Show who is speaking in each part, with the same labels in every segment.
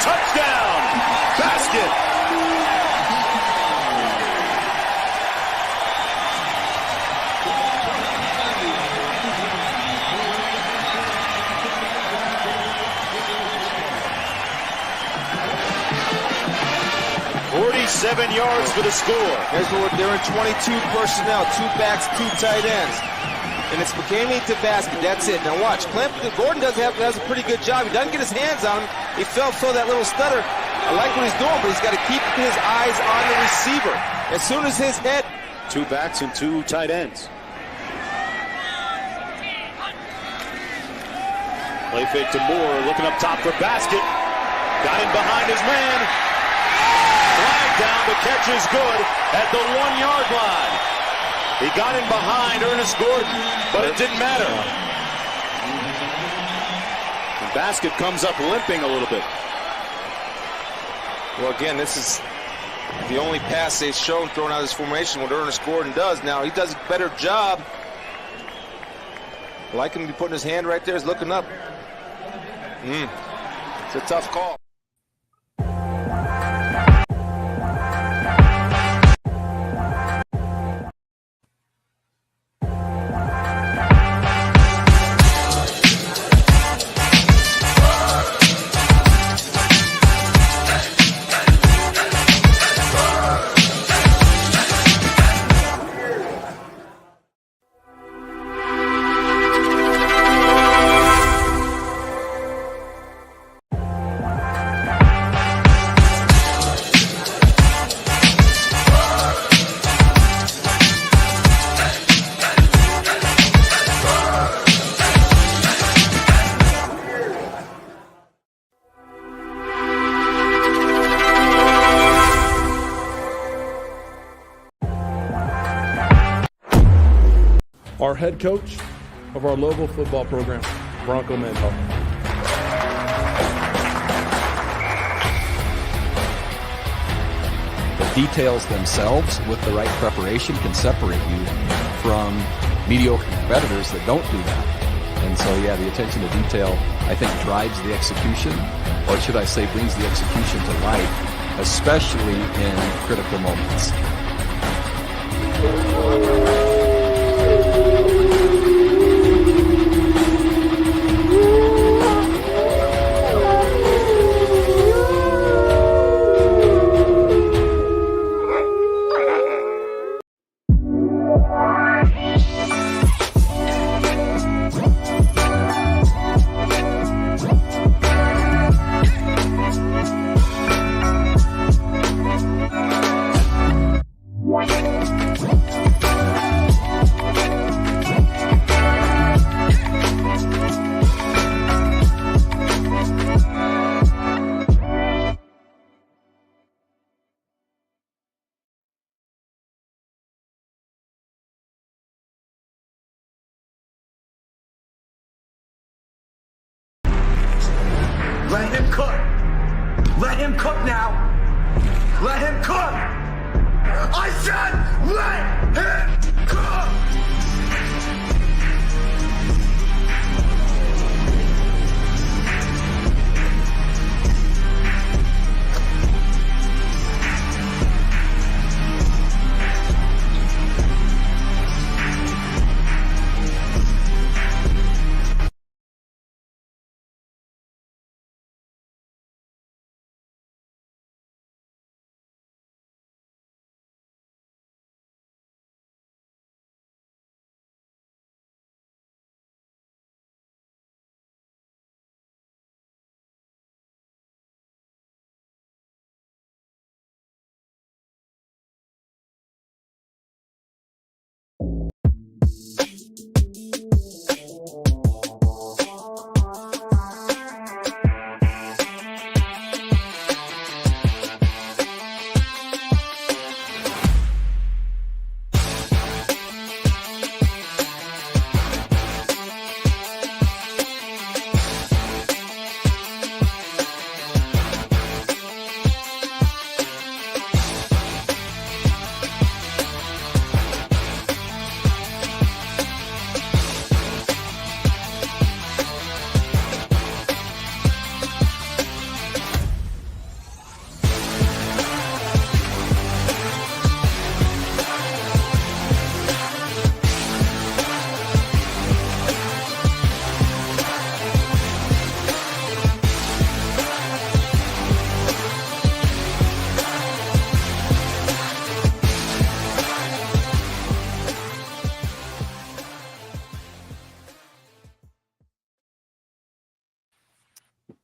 Speaker 1: touchdown! Basket! 47 yards for the score.
Speaker 2: Here's what they're in 22 personnel, 2 backs, 2 tight ends. And it's McKamey to basket. That's it. Now watch. Gordon does a pretty good job. He doesn't get his hands on him. He fell that little stutter. I like what he's doing, but he's got to keep his eyes on the receiver. As soon as his head.
Speaker 1: 2 backs and 2 tight ends. Play fake to Moore, looking up top for basket. Got him behind his man. Flag down, the catch is good at the 1-yard line. He got him behind Ernest Gordon, but it didn't matter. The basket comes up limping a little bit.
Speaker 2: Well, again, this is the only pass they've shown thrown out of this formation, what Ernest Gordon does. Now, he does a better job. I like him to be putting his hand right there. He's looking up. It's a tough call.
Speaker 3: Our head coach of our local football program, Bronco Mandel.
Speaker 4: The details themselves with the right preparation can separate you from mediocre competitors that don't do that. And so, yeah, the attention to detail, I think, drives the execution, or should I say brings the execution to life, especially in critical moments.
Speaker 5: Let him cook. Let him cook now. Let him cook. I said let him cook.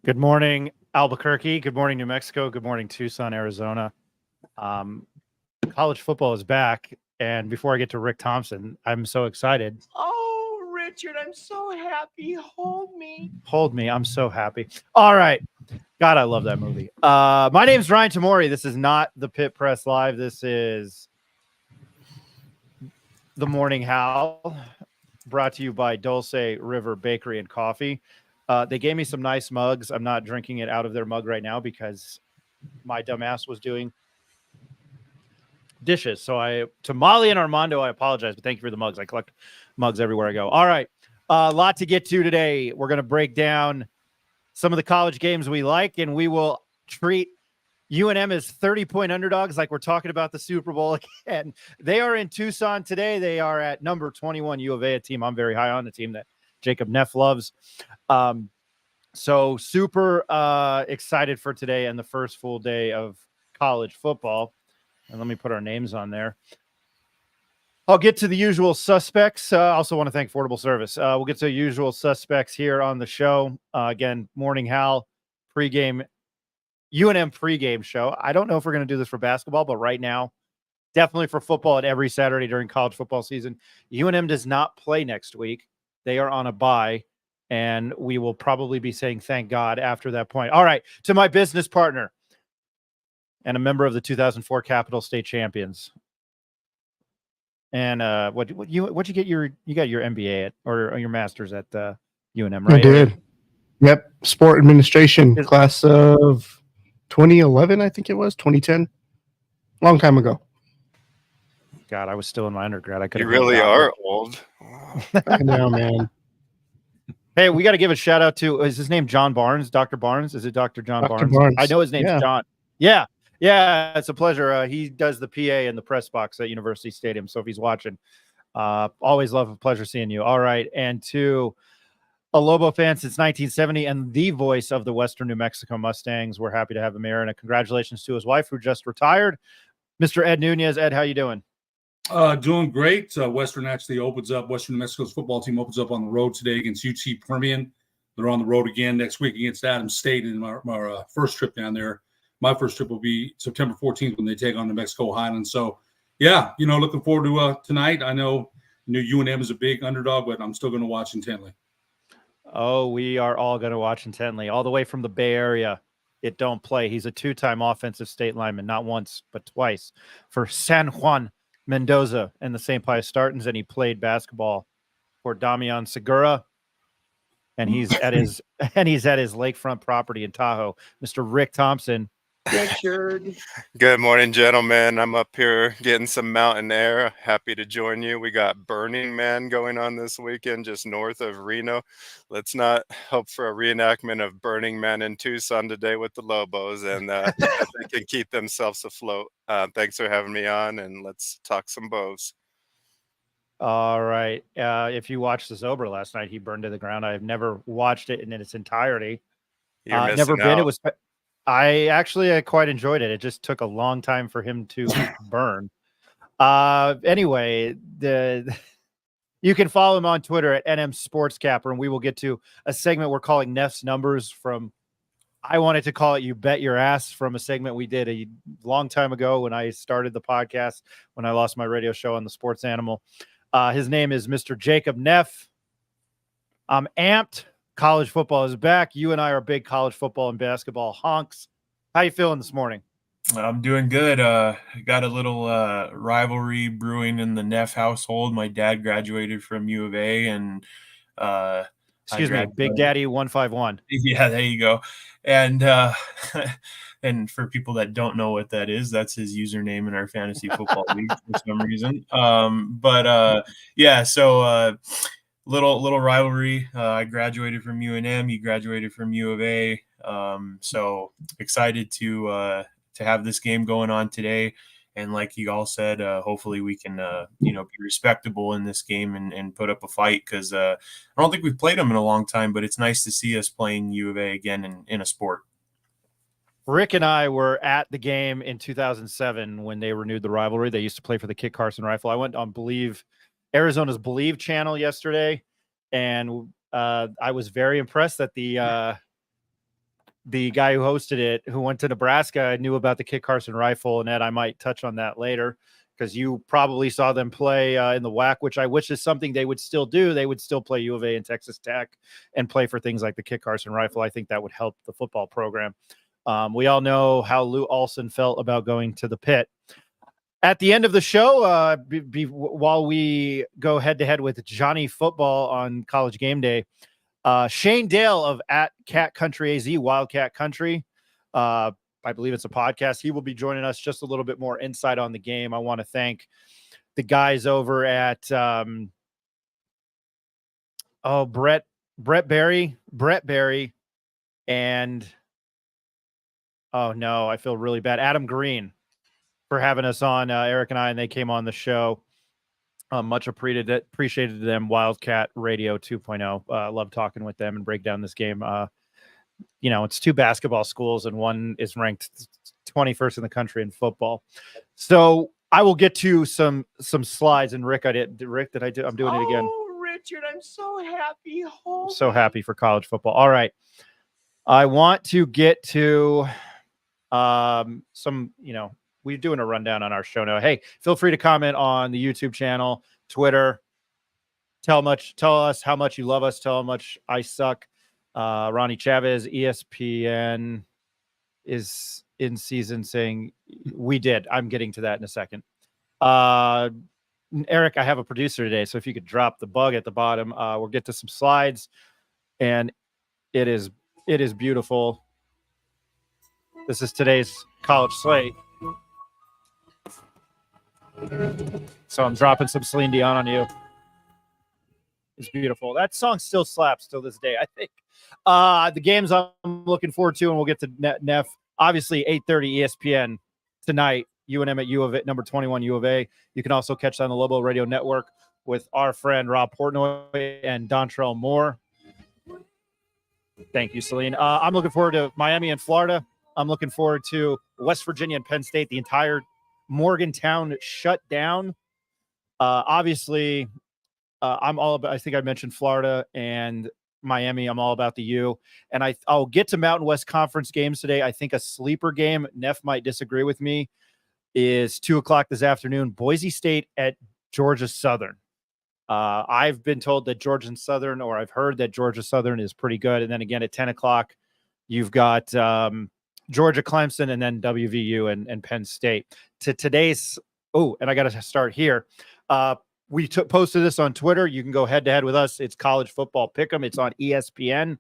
Speaker 6: Good morning, Albuquerque. Good morning, New Mexico. Good morning, Tucson, Arizona. College football is back. And before I get to Rick Thompson, I'm so excited.
Speaker 7: Oh, Richard, I'm so happy. Hold me.
Speaker 6: Hold me. I'm so happy. All right. God, I love that movie. My name's Ryan Tamori. This is not the Pit Press Live. This is the Morning Howl, brought to you by Dulce River Bakery and Coffee. They gave me some nice mugs. I'm not drinking it out of their mug right now because my dumbass was doing dishes. So to Molly and Armando, I apologize, but thank you for the mugs. I collect mugs everywhere I go. All right. A lot to get to today. We're going to break down some of the college games we like, and we will treat UNM as 30-point underdogs like we're talking about the Super Bowl again. They are in Tucson today. They are at number 21 U of A, a team I'm very high on, the team that Jacob Neff loves. So super excited for today and the first full day of college football. And let me put our names on there. I'll get to the usual suspects. I also want to thank Affordable Service. We'll get to the usual suspects here on the show. Again, Morning Howl, pregame, UNM pregame show. I don't know if we're going to do this for basketball, but right now, definitely for football and every Saturday during college football season. UNM does not play next week. They are on a bye, and we will probably be saying thank God after that point. All right, to my business partner and a member of the 2004 Capital State Champions. And what you get you got your MBA at or your master's at UNM, right?
Speaker 8: I did. Yep, sport administration class of 2011, I think it was 2010, long time ago.
Speaker 6: God, I was still in my undergrad. I could.
Speaker 7: You really are old.
Speaker 8: I know, man.
Speaker 6: Hey, we got to give a shout out to, is his name John Barnes? Dr. Barnes? Is it Dr. John Barnes? I know his name's John. Yeah. Yeah, it's a pleasure. He does the PA in the press box at University Stadium. So if he's watching, always love a pleasure seeing you. All right. And to a Lobo fan since 1970 and the voice of the Western New Mexico Mustangs, we're happy to have him here. And congratulations to his wife who just retired, Mr. Ed Nunez. Ed, how you doing?
Speaker 9: Doing great. Western actually opens up. Western New Mexico's football team opens up on the road today against UT Permian. They're on the road again next week against Adams State in our first trip down there. My first trip will be September 14th when they take on New Mexico Highlands. So, yeah, looking forward to tonight. I know UNM is a big underdog, but I'm still going to watch intently.
Speaker 6: Oh, we are all going to watch intently. All the way from the Bay Area. It don't play. He's a two-time offensive state lineman, not once, but twice for San Juan Mendoza and the St. Pius Spartans, and he played basketball for Damian Segura. And he's at his lakefront property in Tahoe. Mr. Rick Thompson.
Speaker 7: Richard.
Speaker 10: Good morning, gentlemen. I'm up here getting some mountain air. Happy to join you. We got Burning Man going on this weekend just north of Reno. Let's not hope for a reenactment of Burning Man in Tucson today with the Lobos, and they can keep themselves afloat. Thanks for having me on, and let's talk some bows.
Speaker 6: All right. If you watched the Zober last night, he burned to the ground. I've never watched it in its entirety. Never been. It was. I quite enjoyed it. It just took a long time for him to burn. Anyway, you can follow him on Twitter at NM Sportscapper, and we will get to a segment we're calling Neff's Numbers from. I wanted to call it You Bet Your Ass from a segment we did a long time ago when I started the podcast, when I lost my radio show on the Sports Animal. His name is Mr. Jacob Neff. I'm amped. College football is back. You and I are big college football and basketball honks. How you feeling this morning?
Speaker 11: I'm doing good. Got a little rivalry brewing in the Neff household. My dad graduated from U of A, and
Speaker 6: excuse me, Big Daddy 151.
Speaker 11: Yeah, there you go. And and for people that don't know what that is, that's his username in our fantasy football league for some reason. Yeah, so little rivalry. I graduated from UNM. You graduated from U of A. So excited to have this game going on today. And like you all said, hopefully we can, be respectable in this game and put up a fight, because I don't think we've played them in a long time, but it's nice to see us playing U of A again in a sport.
Speaker 6: Rick and I were at the game in 2007 when they renewed the rivalry. They used to play for the Kit Carson Rifle. I went on Arizona's Believe channel yesterday, and I was very impressed that the the guy who hosted it, who went to Nebraska, knew about the Kit Carson rifle. And Ed, I might touch on that later because you probably saw them play in the WAC, which I wish is something they would still do. They would still play U of A and Texas Tech and play for things like the Kit Carson rifle. I think that would help the football program. We all know how Lou Olson felt about going to the pit. At the end of the show, while we go head-to-head with Johnny Football on College Game Day, Shane Dale of at Cat Country AZ, Wildcat Country, I believe it's a podcast. He will be joining us, just a little bit more insight on the game. I want to thank the guys over at Brett Berry, and oh no, I feel really bad. Adam Green for having us on, Eric and I, and they came on the show. Much appreciated them. Wildcat Radio 2.0. Love talking with them and break down this game. It's two basketball schools and one is ranked 21st in the country in football. So I will get to some slides. And Rick, I'm doing it again.
Speaker 7: Oh, Richard, I'm so happy.
Speaker 6: I'm so happy for college football. All right. I want to get to we're doing a rundown on our show now. Hey, feel free to comment on the YouTube channel, Twitter. Tell us how much you love us. Tell how much I suck. Ronnie Chavez, ESPN is in season saying we did. I'm getting to that in a second. Eric, I have a producer today, so if you could drop the bug at the bottom, we'll get to some slides, and it is beautiful. This is today's college slate. So I'm dropping some Celine Dion on you. It's beautiful. That song still slaps till this day, I think. The games I'm looking forward to, and we'll get to Neff. Obviously, 8:30 ESPN tonight. UNM at U of A, number 21 U of A. You can also catch that on the Lobo Radio Network with our friend Rob Portnoy and Dontrell Moore. Thank you, Celine. I'm looking forward to Miami and Florida. I'm looking forward to West Virginia and Penn State. The entire Morgantown shut down. Obviously, I'm all about, I think I mentioned Florida and Miami. I'm all about the U. And I'll get to Mountain West Conference games today. I think a sleeper game, Neff might disagree with me, is 2:00 this afternoon, Boise State at Georgia Southern. I've been told that Georgia Southern, or I've heard that Georgia Southern is pretty good. And then again at 10:00, you've got Georgia Clemson and then WVU and Penn State. To today's, and I got to start here. We posted this on Twitter. You can go head-to-head with us. It's College Football Pick'em. It's on ESPN.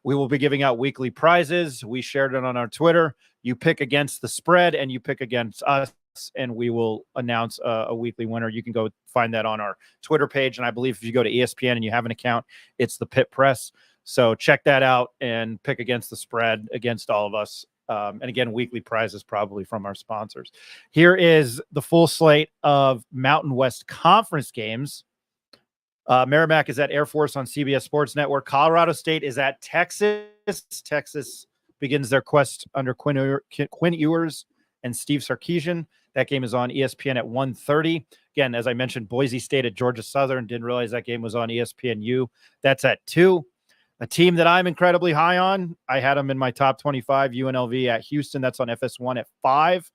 Speaker 6: We will be giving out weekly prizes. We shared it on our Twitter. You pick against the spread, and you pick against us, and we will announce a weekly winner. You can go find that on our Twitter page, and I believe if you go to ESPN and you have an account, it's the Pitt Press. So check that out and pick against the spread against all of us. And again, weekly prizes probably from our sponsors. Here is the full slate of Mountain West Conference games. Merrimack is at Air Force on CBS Sports Network. Colorado State is at Texas. Texas begins their quest under Quinn Ewers and Steve Sarkisian. That game is on ESPN at 1:30. Again, as I mentioned, Boise State at Georgia Southern. Didn't realize that game was on ESPNU. That's at 2. A team that I'm incredibly high on, I had them in my top 25, UNLV at Houston. That's on FS1 at 5.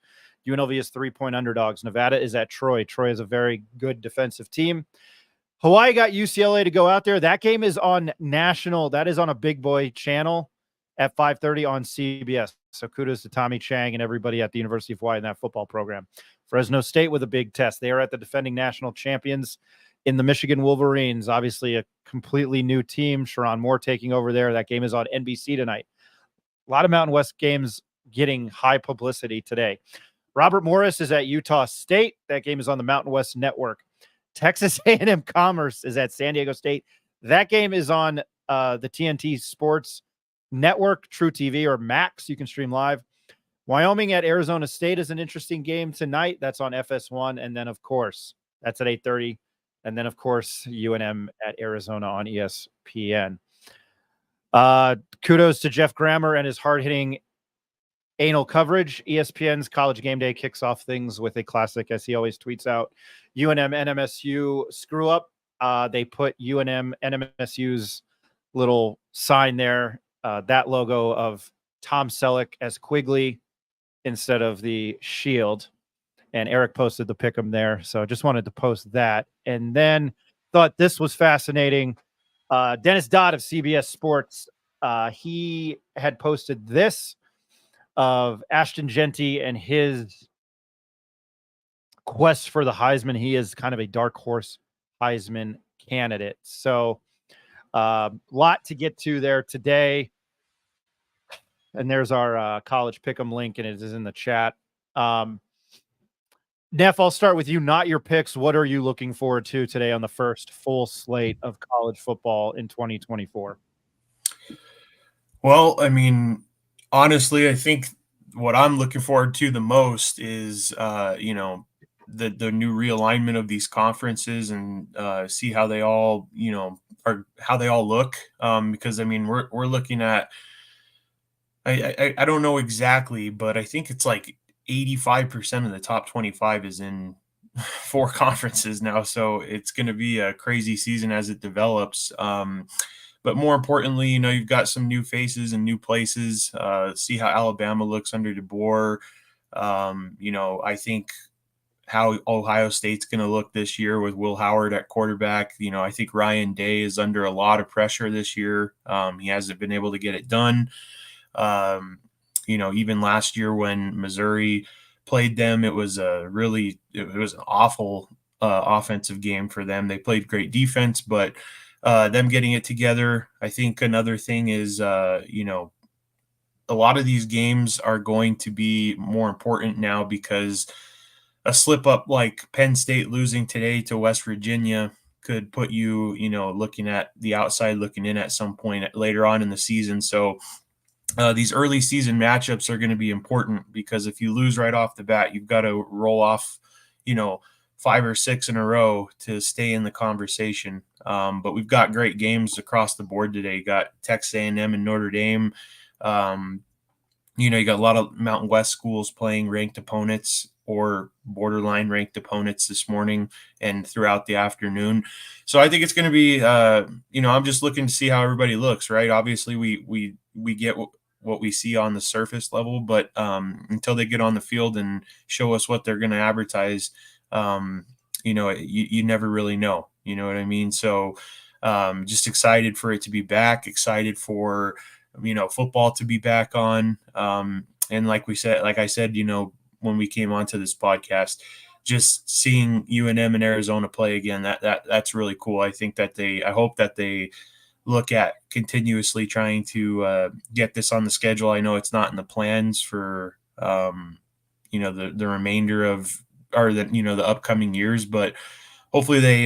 Speaker 6: UNLV is 3-point underdogs. Nevada is at Troy. Troy is a very good defensive team. Hawaii got UCLA to go out there. That game is on national. That is on a big boy channel at 5:30 on CBS. So kudos to Tommy Chang and everybody at the University of Hawaii in that football program. Fresno State with a big test. They are at the defending national champions in the Michigan Wolverines. Obviously a completely new team. Sharon Moore taking over there. That game is on NBC tonight. A lot of Mountain West games getting high publicity today. Robert Morris is at Utah State. That game is on the Mountain West Network. Texas A&M Commerce is at San Diego State. That game is on the TNT Sports Network, True TV, or Max. You can stream live. Wyoming at Arizona State is an interesting game tonight. That's on FS1. And then, of course, that's at 8:30. And then, of course, UNM at Arizona on ESPN. Kudos to Jeff Grammer and his hard-hitting anal coverage. ESPN's College Game Day kicks off things with a classic, as he always tweets out. UNM NMSU screw up. They put UNM NMSU's little sign there, that logo of Tom Selleck as Quigley instead of the Shield. And Eric posted the pick'em there. So I just wanted to post that. And then thought this was fascinating. Dennis Dodd of CBS Sports, he had posted this of Ashton Genty and his quest for the Heisman. He is kind of a dark horse Heisman candidate. So lot to get to there today. And there's our college pick'em link, and it is in the chat. Neff, I'll start with you. Not your picks. What are you looking forward to today on the first full slate of college football in 2024?
Speaker 11: Well, I mean, honestly, I think what I'm looking forward to the most is, the new realignment of these conferences and see how they all, how they all look. Because I mean, we're looking at, I don't know exactly, but I think it's like 85% of the top 25 is in 4 conferences now. So it's going to be a crazy season as it develops. But more importantly, you've got some new faces and new places. See how Alabama looks under DeBoer. I think how Ohio State's going to look this year with Will Howard at quarterback. I think Ryan Day is under a lot of pressure this year. He hasn't been able to get it done. Even last year when Missouri played them, it was an awful offensive game for them. They played great defense, but them getting it together. I think another thing is, a lot of these games are going to be more important now because a slip up like Penn State losing today to West Virginia could put you, looking at the outside looking in at some point later on in the season. So these early season matchups are going to be important because if you lose right off the bat, you've got to roll off, 5 or 6 in a row to stay in the conversation. But we've got great games across the board today. You got Texas A&M and Notre Dame. You got a lot of Mountain West schools playing ranked opponents or borderline ranked opponents this morning and throughout the afternoon. So I think it's going to be, I'm just looking to see how everybody looks, right? Obviously we get what we see on the surface level, but until they get on the field and show us what they're going to advertise, you never really know, you know what I mean? So just excited for it to be back, excited for, football to be back on. And like I said, when we came onto this podcast, just seeing UNM and Arizona play again, that's really cool. I hope that they look at continuously trying to get this on the schedule. I know it's not in the plans for, the remainder of, or the upcoming years, but hopefully they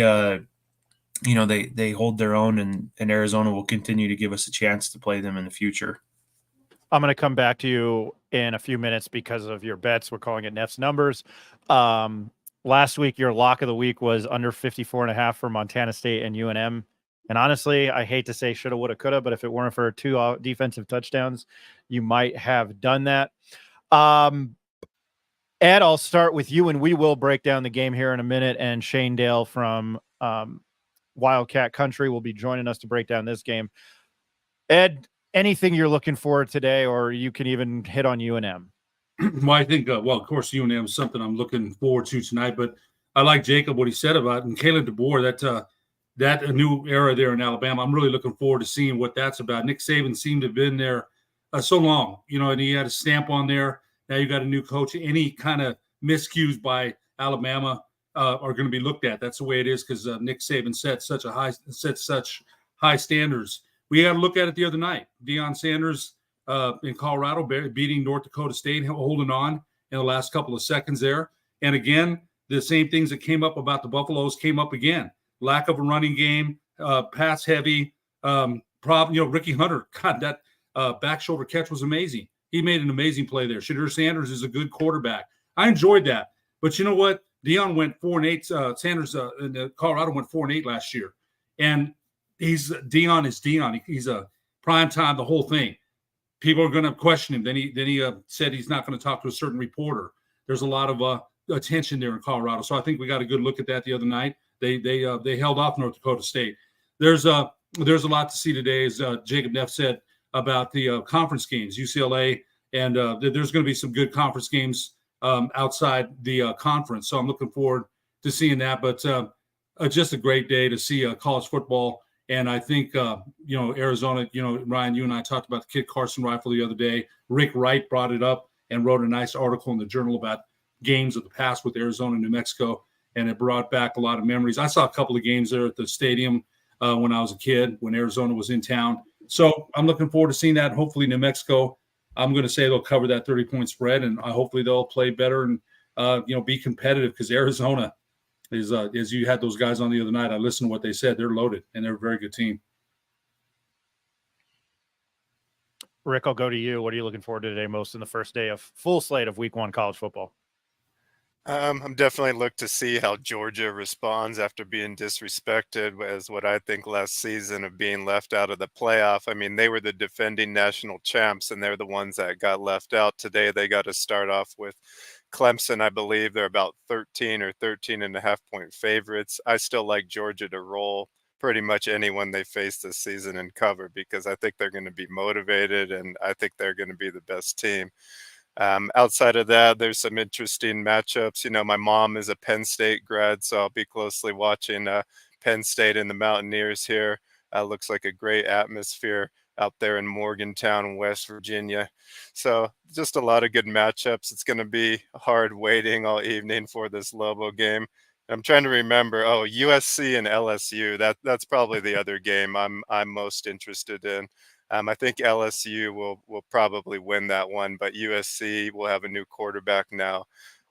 Speaker 11: hold their own and Arizona will continue to give us a chance to play them in the future.
Speaker 6: I'm going to come back to you in a few minutes because of your bets. We're calling it Neff's numbers. Last week, your lock of the week was under 54.5 for Montana State and UNM. And honestly, I hate to say shoulda, woulda, coulda, but if it weren't for 2 defensive touchdowns, you might have done that. Ed, I'll start with you, and we will break down the game here in a minute. And Shane Dale from Wildcat Country will be joining us to break down this game. Ed, anything you're looking for today, or you can even hit on UNM?
Speaker 9: Well, I think, of course, UNM is something I'm looking forward to tonight, but I like Jacob, what he said about it, and Caleb DeBoer, that a new era there in Alabama. I'm really looking forward to seeing what that's about. Nick Saban seemed to have been there so long, and he had a stamp on there. Now you got a new coach. Any kind of miscues by Alabama are going to be looked at. That's the way it is because Nick Saban set such high standards. We got to look at it the other night. Deion Sanders in Colorado beating North Dakota State, holding on in the last couple of seconds there. And again, the same things that came up about the Buffaloes came up again. Lack of a running game, pass heavy, problem. Ricky Hunter, God, that back shoulder catch was amazing. He made an amazing play there. Shadur Sanders is a good quarterback. I enjoyed that. But you know what? Deion went 4-8. Sanders in Colorado went 4-8 last year. And Deion is Deion. He's a prime time, the whole thing. People are going to question him. Then he said he's not going to talk to a certain reporter. There's a lot of attention there in Colorado. So I think we got a good look at that the other night. They held off North Dakota State. There's a lot to see today, as Jacob Neff said. about the conference games, UCLA, and there's going to be some good conference games outside the conference. So I'm looking forward to seeing that. But just a great day to see college football. And I think, Arizona, Ryan, you and I talked about the Kit Carson rifle the other day. Rick Wright brought it up and wrote a nice article in the Journal about games of the past with Arizona and New Mexico. And it brought back a lot of memories. I saw a couple of games there at the stadium when I was a kid, when Arizona was in town. So I'm looking forward to seeing that. Hopefully New Mexico, I'm going to say they'll cover that 30-point spread, and hopefully they'll play better and, be competitive, because Arizona is, as you had those guys on the other night, I listened to what they said. They're loaded, and they're a very good team.
Speaker 6: Rick, I'll go to you. What are you looking forward to today most in the first day of full slate of week 1 college football?
Speaker 10: I'm definitely look to see how Georgia responds after being disrespected as what I think last season of being left out of the playoff. I mean, they were the defending national champs, and they're the ones that got left out. Today, they got to start off with Clemson. I believe they're about 13 or 13.5-point favorites. I still like Georgia to roll pretty much anyone they face this season and cover, because I think they're going to be motivated, and I think they're going to be the best team. Outside of that, there's some interesting matchups. My mom is a Penn State grad, so I'll be closely watching Penn State and the Mountaineers here. Looks like a great atmosphere out there in Morgantown, West Virginia. So just a lot of good matchups. It's going to be hard waiting all evening for this Lobo game. I'm trying to remember. USC and LSU. That's probably the other game I'm most interested in. I think LSU will probably win that one, but USC will have a new quarterback now,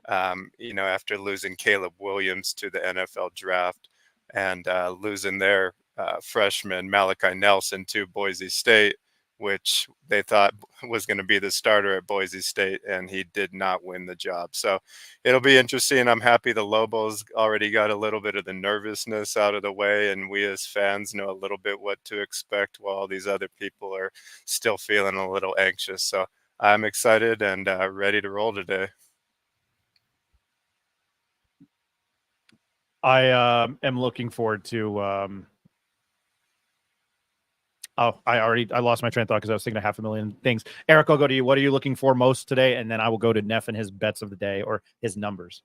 Speaker 10: after losing Caleb Williams to the NFL draft and losing their freshman Malachi Nelson to Boise State, which they thought was going to be the starter at Boise State, and he did not win the job. So it'll be interesting. I'm happy the Lobos already got a little bit of the nervousness out of the way, and we as fans know a little bit what to expect, while all these other people are still feeling a little anxious. So I'm excited and ready to roll today.
Speaker 6: I am looking forward to I lost my train of thought because I was thinking of 500,000 things. Eric, I'll go to you. What are you looking for most today? And then I will go to Neff and his bets of the day, or his numbers.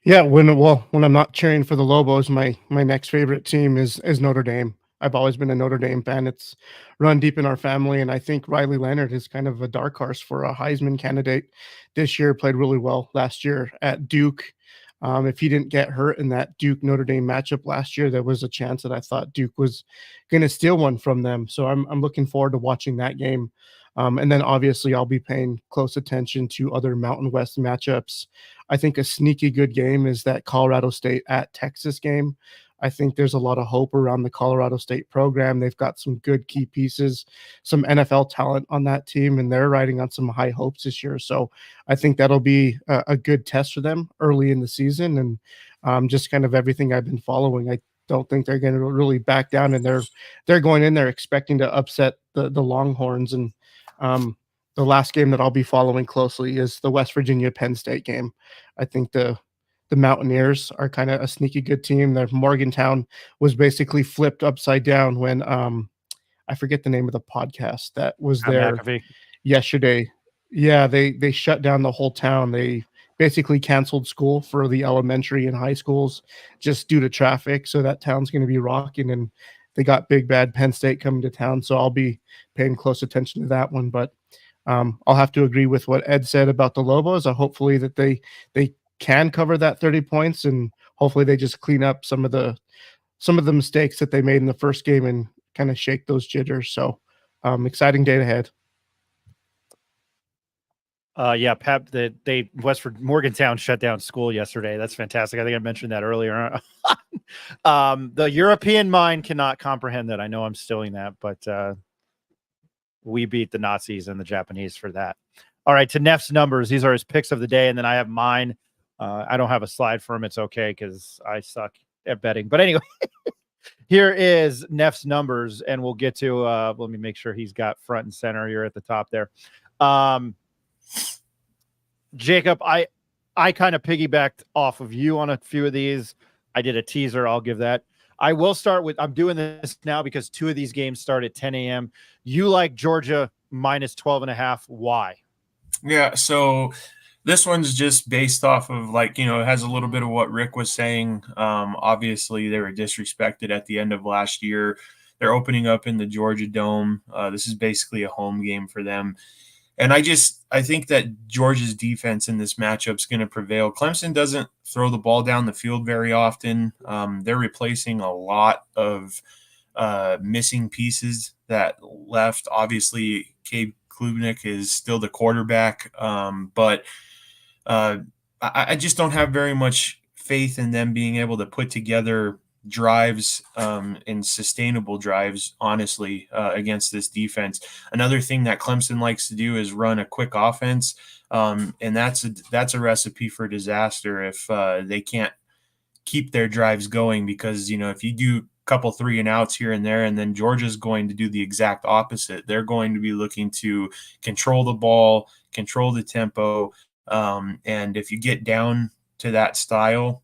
Speaker 8: Yeah, when I'm not cheering for the Lobos, my next favorite team is Notre Dame. I've always been a Notre Dame fan. It's run deep in our family, and I think Riley Leonard is kind of a dark horse for a Heisman candidate this year. Played really well last year at Duke. If he didn't get hurt in that Duke Notre Dame matchup last year, there was a chance that I thought Duke was going to steal one from them. So I'm looking forward to watching that game. And then obviously I'll be paying close attention to other Mountain West matchups. I think a sneaky good game is that Colorado State at Texas game. I think there's a lot of hope around the Colorado State program. They've got some good key pieces, some NFL talent on that team, and they're riding on some high hopes this year. So I think that'll be a good test for them early in the season. And just kind of everything I've been following, I don't think they're going to really back down, and they're going in there expecting to upset the Longhorns. And the last game that I'll be following closely is the West Virginia Penn State game. I think the Mountaineers are kind of a sneaky good team. Their Morgantown was basically flipped upside down when I forget the name of the podcast that was there yesterday. Yeah, they shut down the whole town. They basically canceled school for the elementary and high schools just due to traffic. So that town's going to be rocking, and they got big bad Penn State coming to town. So I'll be paying close attention to that one. But I'll have to agree with what Ed said about the Lobos. Hopefully that they can cover that 30 points, and hopefully they just clean up some of the mistakes that they made in the first game and kind of shake those jitters. So exciting day ahead.
Speaker 6: Yeah, Pep, Westford Morgantown shut down school yesterday. That's fantastic. I think I mentioned that earlier. The European mind cannot comprehend that. I know I'm stealing that, but we beat the Nazis and the Japanese for that. All right, to Neff's numbers. These are his picks of the day, and then I have mine. I don't have a slide for him. It's okay because I suck at betting. But anyway, here is Neff's numbers, and we'll get to let me make sure he's got front and center here at the top there. Jacob, I kind of piggybacked off of you on a few of these. I did a teaser. I'll give that. I will start with, I'm doing this now because 2 of these games start at 10 a.m. You like Georgia minus 12.5. Why?
Speaker 11: Yeah, so this one's just based off of it has a little bit of what Rick was saying. Obviously, they were disrespected at the end of last year. They're opening up in the Georgia Dome. This is basically a home game for them. And I think that Georgia's defense in this matchup is going to prevail. Clemson doesn't throw the ball down the field very often. They're replacing a lot of missing pieces that left. Obviously, Cade Klubnik is still the quarterback, but I just don't have very much faith in them being able to put together drives and sustainable drives, honestly, against this defense. Another thing that Clemson likes to do is run a quick offense, and that's a recipe for disaster if they can't keep their drives going, because if you do couple 3 and outs here and there, and then Georgia's going to do the exact opposite. They're going to be looking to control the ball, control the tempo, and if you get down to that style,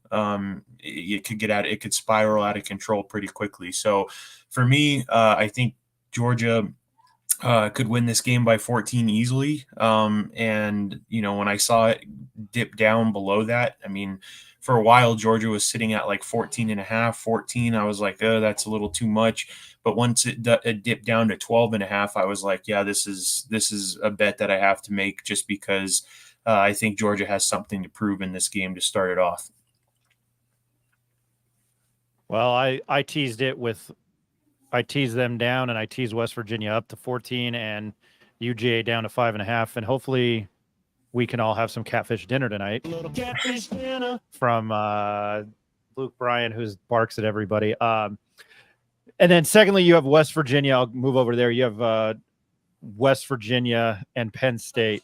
Speaker 11: it could spiral out of control pretty quickly. So for me, I think Georgia could win this game by 14 easily. And when I saw it dip down below that, I mean, for a while, Georgia was sitting at like 14.5, 14. I was like, oh, that's a little too much. But once it dipped down to 12.5, I was like, yeah, this is a bet that I have to make, just because I think Georgia has something to prove in this game to start it off.
Speaker 6: Well, I teased them down, and I teased West Virginia up to 14 and UGA down to 5.5. And hopefully we can all have some catfish dinner tonight. A little catfish dinner from Luke Bryan, who barks at everybody. And then secondly, you have West Virginia. I'll move over there. You have West Virginia and Penn State.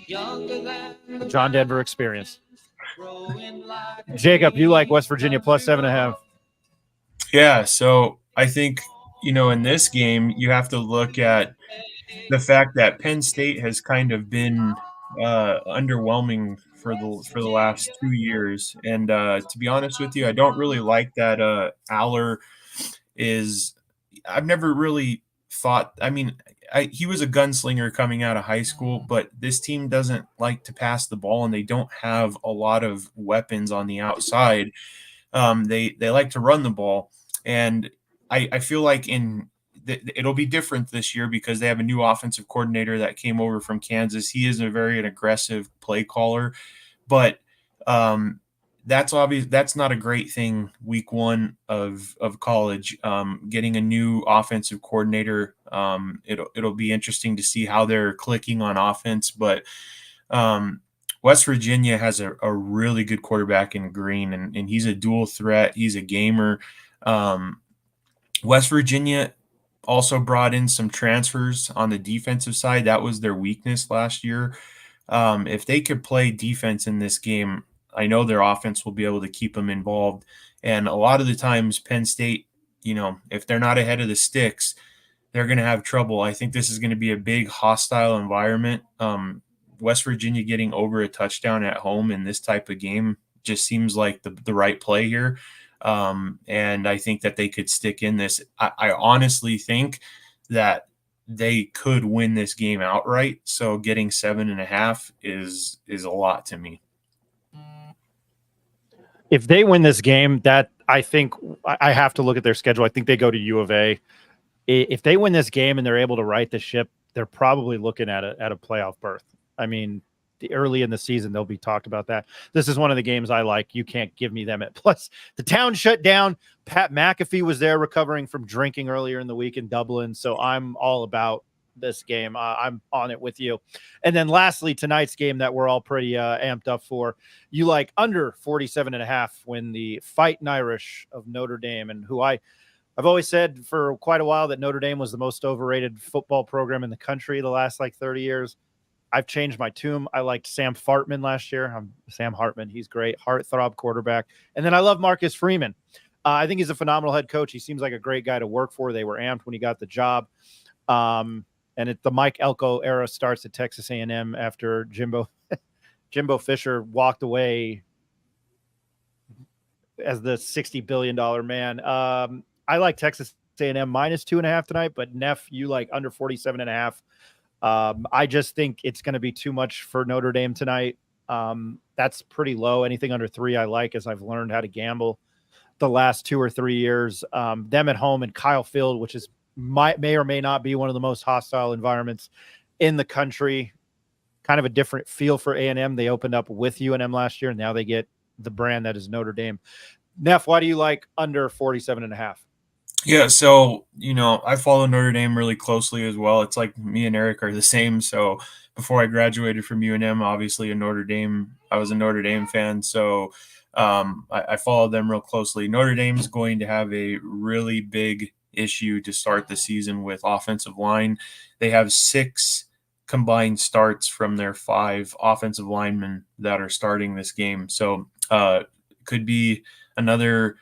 Speaker 6: The John Denver experience. Jacob, you like West Virginia plus 7.5.
Speaker 11: Yeah, so I think, in this game, you have to look at the fact that Penn State has kind of been underwhelming for the last 2 years. And to be honest with you, I don't really like that Aller is – I've never really thought – I mean, he was a gunslinger coming out of high school, but this team doesn't like to pass the ball, and they don't have a lot of weapons on the outside. They like to run the ball, and I feel like it'll be different this year because they have a new offensive coordinator that came over from Kansas. He is a very aggressive play caller, but that's obvious. That's not a great thing week 1 of college. Getting a new offensive coordinator, it'll be interesting to see how they're clicking on offense. But West Virginia has a really good quarterback in Green, and he's a dual threat. He's a gamer. West Virginia also brought in some transfers on the defensive side. That was their weakness last year. If they could play defense in this game, I know their offense will be able to keep them involved. And a lot of the times Penn State, if they're not ahead of the sticks, they're going to have trouble. I think this is going to be a big hostile environment. West Virginia getting over a touchdown at home in this type of game just seems like the right play here. And I think that they could stick in this. I honestly think that they could win this game outright. So getting 7.5 is a lot to me.
Speaker 6: If they win this game, that I think I have to look at their schedule. I think they go to U of A. If they win this game and they're able to right the ship, they're probably looking at a playoff berth. I mean, early in the season, they'll be talked about that. This is one of the games I like. You can't give me them at plus. The town shut down. Pat McAfee was there recovering from drinking earlier in the week in Dublin. So I'm all about this game. I'm on it with you. And then lastly, tonight's game that we're all pretty amped up for. You like under 47.5 when the Fighting Irish of Notre Dame, and who I've always said for quite a while that Notre Dame was the most overrated football program in the country the last 30 years. I've changed my tune. I liked Sam Hartman last year. Sam Hartman. He's great. Heartthrob quarterback. And then I love Marcus Freeman. I think he's a phenomenal head coach. He seems like a great guy to work for. They were amped when he got the job. And the Mike Elko era starts at Texas A&M after Jimbo Fisher walked away as the $60 billion man. I like Texas A&M minus 2.5 tonight, but Neff, you like under 47.5. I just think it's going to be too much for Notre Dame tonight. That's pretty low. Anything under 3 I like, as I've learned how to gamble the last 2 or 3 years. Them at home in Kyle Field, which is may or may not be one of the most hostile environments in the country. Kind of a different feel for A&M. They opened up with UNM last year, and now they get the brand that is Notre Dame. Neff, why do you like under 47.5?
Speaker 11: Yeah, so I follow Notre Dame really closely as well. It's like me and Eric are the same. So before I graduated from UNM, obviously I was a Notre Dame fan. So I followed them real closely. Notre Dame's going to have a really big issue to start the season with offensive line. They have 6 combined starts from their 5 offensive linemen that are starting this game. So could be another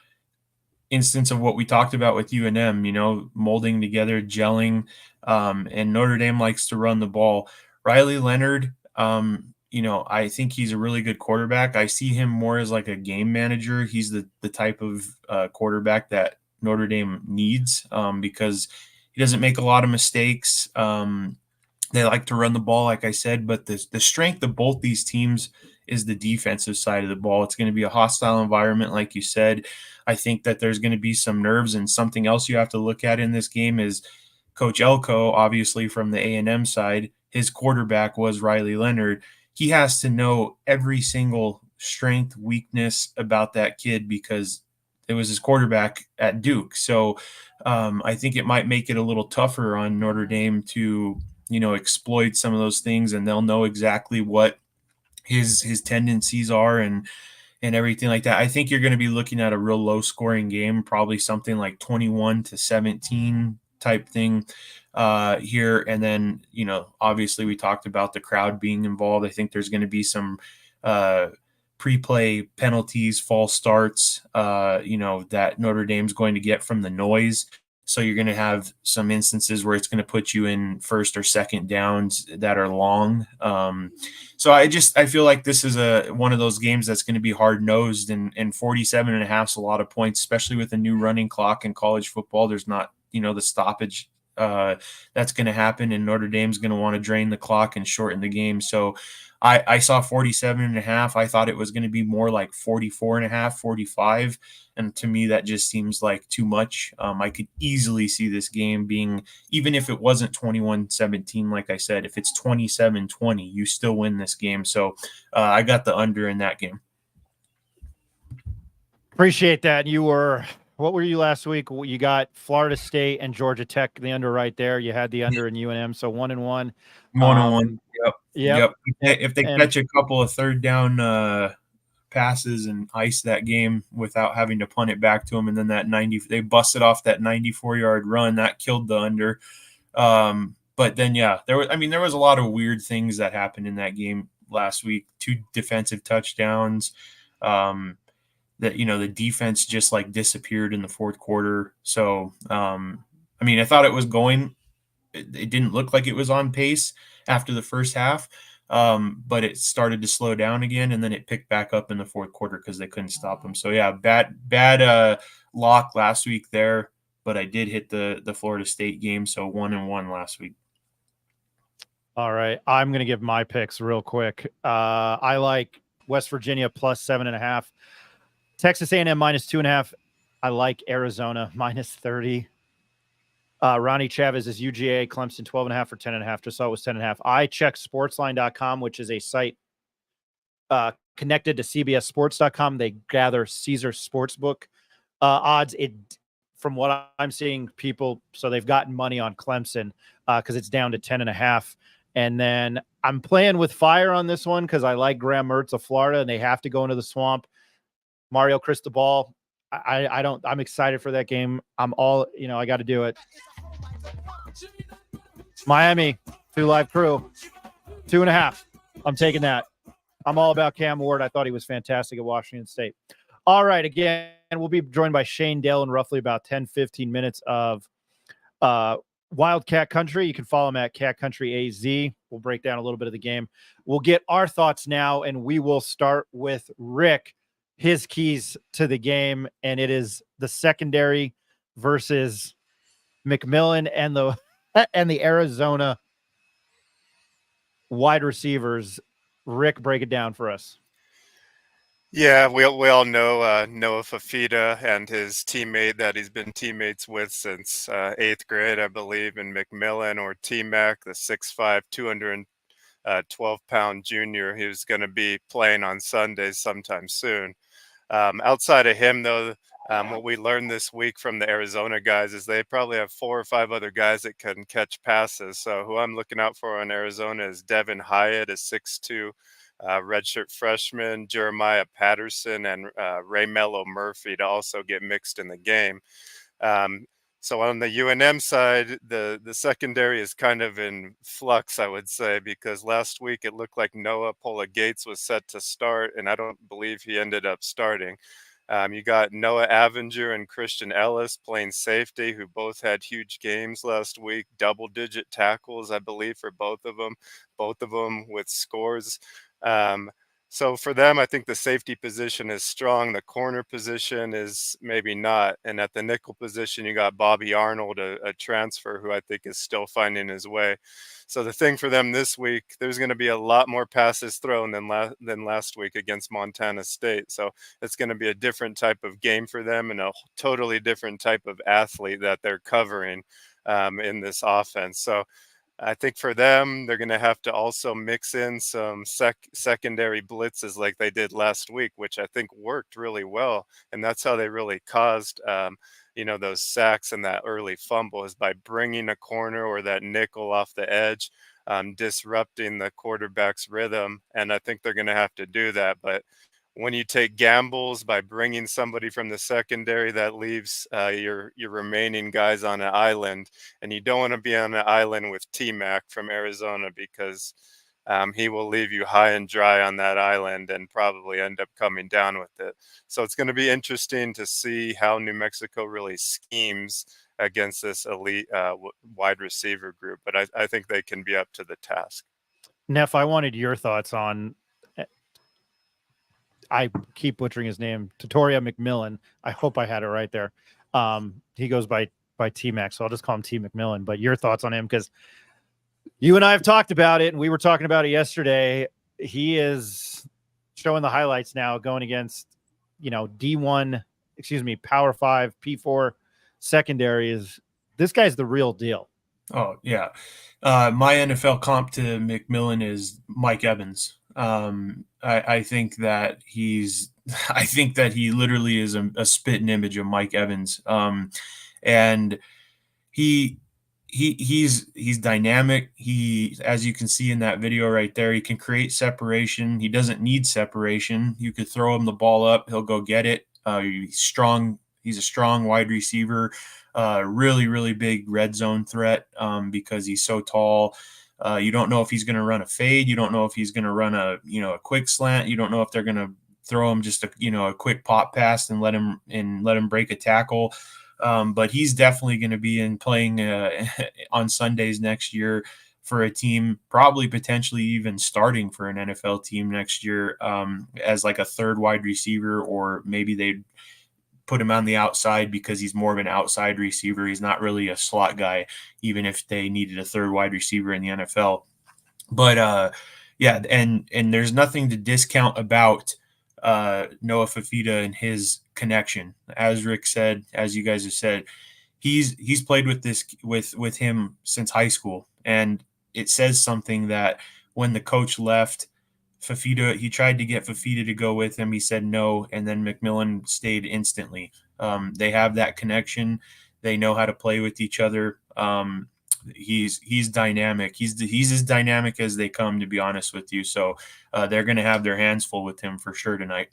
Speaker 11: instance of what we talked about with UNM, molding together, gelling, and Notre Dame likes to run the ball. Riley Leonard, I think he's a really good quarterback. I see him more as like a game manager. He's the type of quarterback that Notre Dame needs because he doesn't make a lot of mistakes. They like to run the ball, like I said, but the strength of both these teams is the defensive side of the ball. It's going to be a hostile environment, like you said. I think that there's going to be some nerves, and something else you have to look at in this game is Coach Elko, obviously from the A&M side. His quarterback was Riley Leonard. He has to know every single strength, weakness about that kid because it was his quarterback at Duke. So I think it might make it a little tougher on Notre Dame to exploit some of those things, and they'll know exactly what his tendencies are and everything like that. I think you're going to be looking at a real low scoring game, probably something like 21-17 type thing here. And then, obviously we talked about the crowd being involved. I think there's going to be some pre-play penalties, false starts, that Notre Dame's going to get from the noise. So you're going to have some instances where it's going to put you in first or second downs that are long. So I feel like this is one of those games that's going to be hard nosed, and 47.5 is a lot of points, especially with a new running clock in college football. There's not, the stoppage that's going to happen, and Notre Dame's going to want to drain the clock and shorten the game. So I saw 47.5. I thought it was going to be more like 44.5, 45. And to me, that just seems like too much. I could easily see this game being, even if it wasn't 21-17, like I said, if it's 27-20, you still win this game. So I got the under in that game.
Speaker 6: Appreciate that. What were you last week? You got Florida State and Georgia Tech, the under right there. You had the under in UNM, so 1-1.
Speaker 11: 1-1. Yep. If they
Speaker 6: And
Speaker 11: catch a couple of third down passes and ice that game without having to punt it back to them, and then they busted off that 94-yard run that killed the under. But then there was a lot of weird things that happened in that game last week. 2 defensive touchdowns. That the defense just like disappeared in the fourth quarter. So I thought it was going. It didn't look like it was on pace after the first half. But it started to slow down again, and then it picked back up in the fourth quarter because they couldn't stop them. So bad lock last week there, but I did hit the Florida State game, so 1-1 last week.
Speaker 6: All right, I'm gonna give my picks real quick. I like West Virginia plus 7.5, Texas A&M minus 2.5. I like Arizona minus 30. Ronnie Chavez is UGA, Clemson 12.5 or 10.5. Just saw it was 10.5. I checked sportsline.com, which is a site connected to CBSSports.com. They gather Caesar Sportsbook odds. From what I'm seeing, so they've gotten money on Clemson because it's down to 10.5. And then I'm playing with fire on this one because I like Graham Mertz of Florida, and they have to go into the swamp. Mario Cristobal. I'm excited for that game. I got to do it. Miami, 2 Live Crew, 2.5. I'm taking that. I'm all about Cam Ward. I thought he was fantastic at Washington State. All right. Again, we'll be joined by Shane Dale in roughly about 10-15 minutes of Wildcat Country. You can follow him at Cat Country AZ. We'll break down a little bit of the game. We'll get our thoughts now, and we will start with Rick. his keys to the game, and it is the secondary versus McMillan and the Arizona wide receivers. Rick, break it down for us.
Speaker 10: Yeah, we all know Noah Fafita and his teammate that he's been teammates with since 8th grade, I believe, in McMillan, or T-Mac, the 6'5", 212-pound junior. He was going to be playing on Sundays sometime soon. Outside of him, though, what we learned this week from the Arizona guys is they probably have 4 or 5 other guys that can catch passes. So who I'm looking out for in Arizona is Devin Hyatt, a 6'2", redshirt freshman, Jeremiah Patterson, and Raymello Murphy to also get mixed in the game. So on the UNM side, the secondary is kind of in flux, I would say, because last week it looked like Noah Pola-Gates was set to start, and I don't believe he ended up starting. You got Noah Avenger and Christian Ellis playing safety, who both had huge games last week, double-digit tackles, I believe, for both of them with scores. So for them, I think the safety position is strong. The corner position is maybe not. And at the nickel position, you got Bobby Arnold, a transfer who I think is still finding his way. So the thing for them this week, there's going to be a lot more passes thrown than last week against Montana State. So it's going to be a different type of game for them and a totally different type of athlete that they're covering in this offense. So I think for them, they're going to have to also mix in some secondary blitzes like they did last week, which I think worked really well. And that's how they really caused, those sacks and that early fumble, is by bringing a corner or that nickel off the edge, disrupting the quarterback's rhythm. And I think they're going to have to do that. But when you take gambles by bringing somebody from the secondary, that leaves your remaining guys on an island, and you don't want to be on an island with T-Mac from Arizona, because he will leave you high and dry on that island and probably end up coming down with it. So it's going to be interesting to see how New Mexico really schemes against this elite wide receiver group, but I think they can be up to the task.
Speaker 6: Neff, I wanted your thoughts on, I keep butchering his name, Tatoria McMillan. I hope I had it right there. He goes by T-Mac, so I'll just call him T McMillan. But your thoughts on him, because you and I have talked about it, and we were talking about it yesterday. He is showing the highlights now, going against, Power 5, P4 secondary. This guy's the real deal.
Speaker 11: Oh, yeah. My NFL comp to McMillan is Mike Evans. I think that he literally is a spitting image of Mike Evans. And he's dynamic. He, as you can see in that video right there, he can create separation. He doesn't need separation. You could throw him the ball up, he'll go get it. He's strong. He's a strong wide receiver. Really, really big red zone threat because he's so tall. You don't know if he's going to run a fade. You don't know if he's going to run a quick slant. You don't know if they're going to throw him just a quick pop pass and let him break a tackle. But he's definitely going to be playing on Sundays next year for a team, probably potentially even starting for an NFL team next year as like a third wide receiver, or maybe they'd put him on the outside because he's more of an outside receiver. He's not really a slot guy, even if they needed a third wide receiver in the NFL. But and there's nothing to discount about Noah Fafita and his connection. As Rick said, as you guys have said, he's played with him since high school, and it says something that when the coach left, Fafita, he tried to get Fafita to go with him. He said no, and then McMillan stayed instantly. They have that connection. They know how to play with each other. He's dynamic. He's as dynamic as they come, to be honest with you. So they're going to have their hands full with him for sure tonight.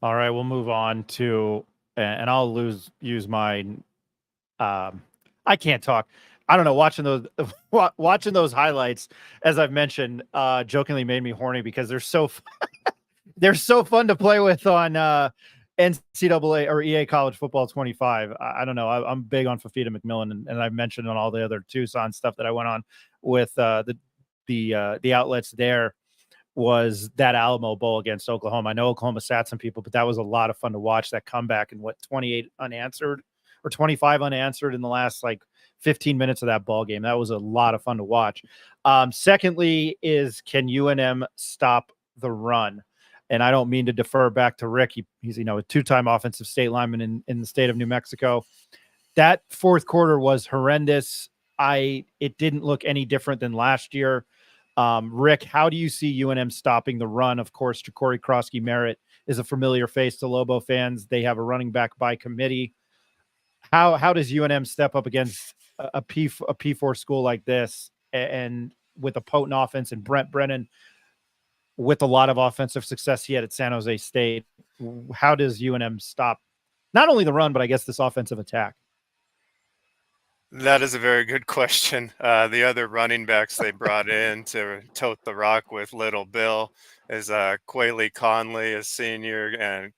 Speaker 6: All right, we'll move on to, and I'll use my. I can't talk. I don't know. Watching those highlights, as I've mentioned, jokingly made me horny because they're so fun to play with on NCAA or EA College Football 25. I don't know. I'm big on Fafita McMillan, and I've mentioned on all the other Tucson stuff that I went on with the outlets there. was that Alamo Bowl against Oklahoma. I know Oklahoma sat some people, but that was a lot of fun to watch, that comeback, and 28 unanswered or 25 unanswered in the last 15 minutes of that ball game. That was a lot of fun to watch. Secondly is, can UNM stop the run? And I don't mean to defer back to Rick. He's a two-time offensive state lineman in the state of New Mexico. That fourth quarter was horrendous. It didn't look any different than last year. Rick, how do you see UNM stopping the run? Of course, Ja'Cory Krosky-Merritt is a familiar face to Lobo fans. They have a running back by committee. How does UNM step up against a P4 school like this, and with a potent offense and Brent Brennan with a lot of offensive success he had at San Jose State? How does UNM stop not only the run, but I guess this offensive attack?
Speaker 10: That is a very good question. The other running backs they brought in to tote the rock with Little Bill is Quayle Conley, a senior, and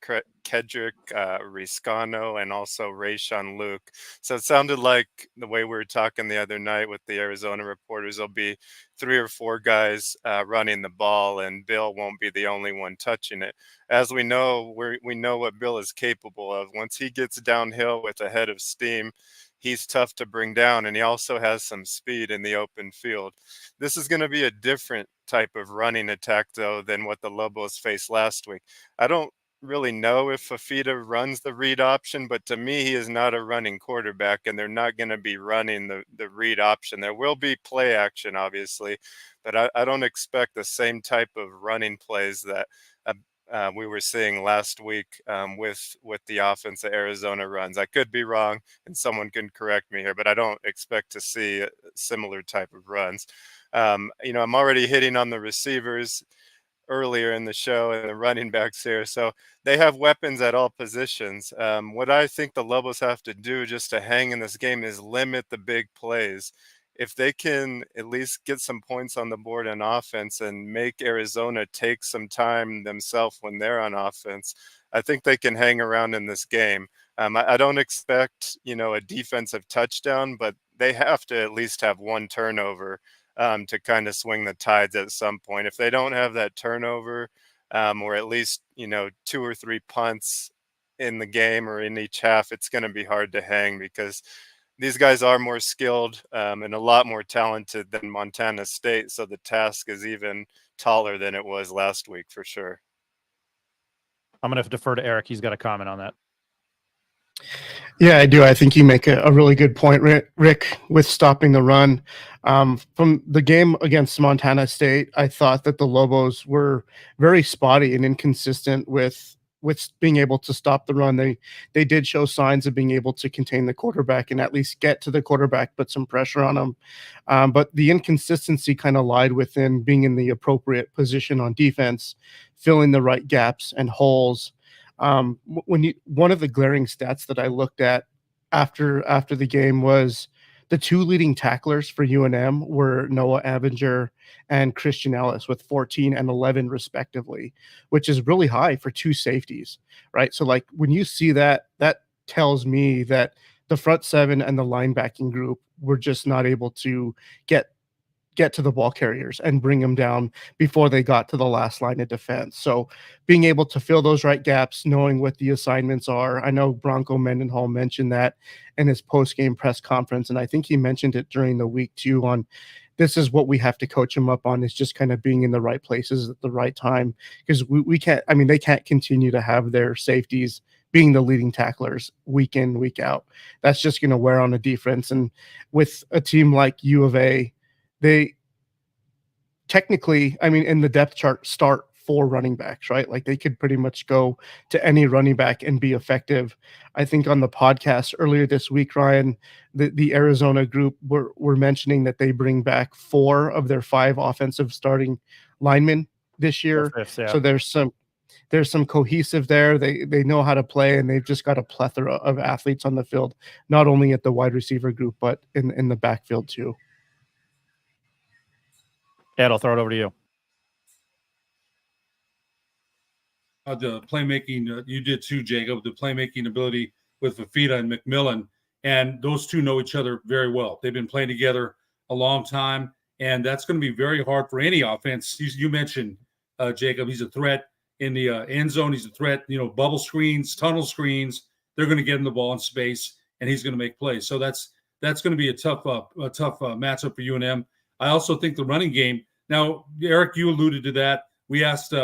Speaker 10: Kedrick Riscano, and also Rayshon Luke. So it sounded like the way we were talking the other night with the Arizona reporters, there'll be 3 or 4 guys running the ball, and Bill won't be the only one touching it. As we know, we know what Bill is capable of. Once he gets downhill with a head of steam, he's tough to bring down, and he also has some speed in the open field. This is going to be a different type of running attack, though, than what the Lobos faced last week. I don't really know if Fafita runs the read option, but to me, he is not a running quarterback, and they're not going to be running the read option. There will be play action, obviously, but I don't expect the same type of running plays that we were seeing last week with the offense that Arizona runs. I could be wrong, and someone can correct me here, but I don't expect to see a similar type of runs. I'm already hitting on the receivers earlier in the show and the running backs here. So they have weapons at all positions. What I think the Lobos have to do just to hang in this game is limit the big plays. If they can at least get some points on the board on offense and make Arizona take some time themselves when they're on offense, I think they can hang around in this game. I don't expect, a defensive touchdown, but they have to at least have one turnover to kind of swing the tides at some point. If they don't have that turnover, or at least, 2 or 3 punts in the game or in each half, it's going to be hard to hang, because these guys are more skilled and a lot more talented than Montana State. So the task is even taller than it was last week, for sure.
Speaker 6: I'm going to defer to Eric. He's got a comment on that.
Speaker 8: Yeah, I do. I think you make a really good point, Rick, with stopping the run. From the game against Montana State, I thought that the Lobos were very spotty and inconsistent with being able to stop the run. They did show signs of being able to contain the quarterback and at least get to the quarterback, put some pressure on him. But the inconsistency kind of lied within being in the appropriate position on defense, filling the right gaps and holes. One of the glaring stats that I looked at after the game was the 2 leading tacklers for UNM were Noah Avenger and Christian Ellis with 14 and 11 respectively, which is really high for 2 safeties, right? So when you see that tells me that the front 7 and the linebacking group were just not able to get to the ball carriers and bring them down before they got to the last line of defense. So being able to fill those right gaps, knowing what the assignments are. I know Bronco Mendenhall mentioned that in his post-game press conference, and I think he mentioned it during the week too, on this is what we have to coach them up on, is just kind of being in the right places at the right time, because we can't, they can't continue to have their safeties being the leading tacklers week in, week out. That's just going to wear on the defense. And with a team like U of A, they technically, in the depth chart, start 4 running backs, right? They could pretty much go to any running back and be effective. I think on the podcast earlier this week, Ryan, the Arizona group were mentioning that they bring back 4 of their 5 offensive starting linemen this year. So there's some cohesive there. They know how to play, and they've just got a plethora of athletes on the field, not only at the wide receiver group, but in the backfield too.
Speaker 6: Ed, I'll throw it over to you.
Speaker 9: The playmaking, you did too, Jacob, the playmaking ability with Fafita and McMillan, and those 2 know each other very well. They've been playing together a long time, and that's going to be very hard for any offense. You mentioned Jacob. He's a threat in the end zone. He's a threat, bubble screens, tunnel screens. They're going to get him the ball in space, and he's going to make plays. So that's going to be a tough matchup for UNM. I also think the running game. Now, Eric, you alluded to that. We asked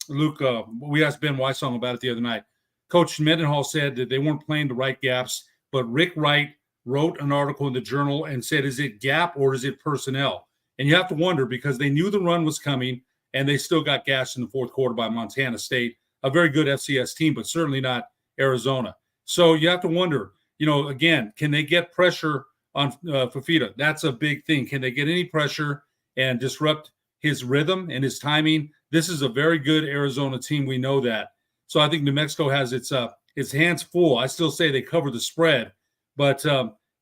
Speaker 9: Luke, we asked Ben Weissong about it the other night. Coach Mendenhall said that they weren't playing the right gaps, but Rick Wright wrote an article in the Journal and said, is it gap or is it personnel? And you have to wonder, because they knew the run was coming, and they still got gashed in the fourth quarter by Montana State, a very good FCS team, but certainly not Arizona. So you have to wonder, again, can they get pressure on Fafita? That's a big thing. Can they get any pressure and disrupt his rhythm and his timing? This is a very good Arizona team. We know that. So I think New Mexico has its hands full. I still say they cover the spread, but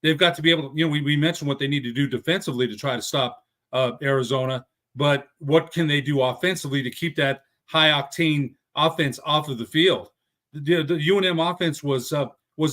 Speaker 9: they've got to be able to, we mentioned what they need to do defensively to try to stop Arizona, but what can they do offensively to keep that high-octane offense off of the field? The UNM offense was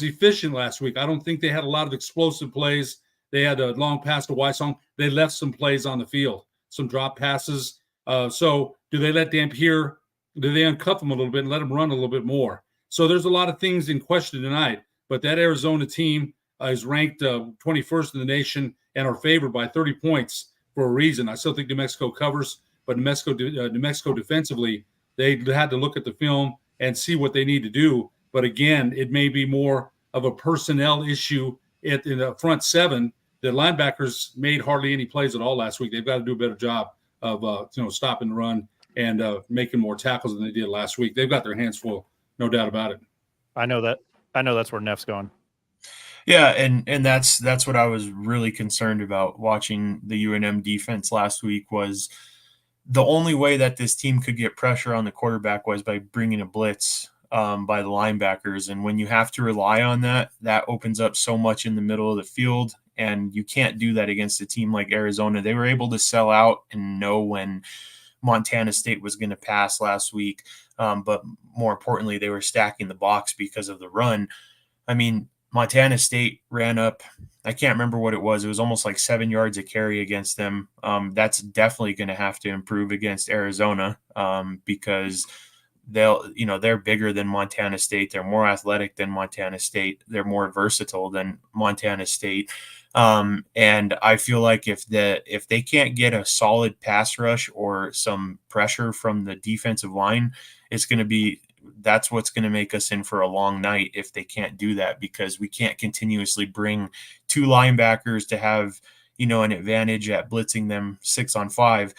Speaker 9: efficient last week. I don't think they had a lot of explosive plays. They had a long pass to Weissong. They left some plays on the field, some drop passes. So do they let Dampier, do they uncuff him a little bit and let him run a little bit more? So there's a lot of things in question tonight, but that Arizona team is ranked 21st in the nation and are favored by 30 points for a reason. I still think New Mexico covers, but New Mexico defensively, they had to look at the film and see what they need to do. But again, it may be more of a personnel issue in the front seven. The linebackers made hardly any plays at all last week. They've got to do a better job of stopping the run and making more tackles than they did last week. They've got their hands full, no doubt about it.
Speaker 6: I know that's where Neff's going.
Speaker 11: Yeah, and that's what I was really concerned about watching the UNM defense last week. Was the only way that this team could get pressure on the quarterback was by bringing a blitz by the linebackers. And when you have to rely on that opens up so much in the middle of the field, and you can't do that against a team like Arizona. They were able to sell out and know when Montana State was going to pass last week, but more importantly, they were stacking the box because of the run. I mean, Montana State ran up, I can't remember what it was. It was almost like 7 yards a carry against them. That's definitely going to have to improve against Arizona because they're bigger than Montana State. They're more athletic than Montana State. They're more versatile than Montana State. And I feel like if they can't get a solid pass rush or some pressure from the defensive line, that's what's going to make us in for a long night if they can't do that, because we can't continuously bring two linebackers to have, an advantage at blitzing them 6-on-5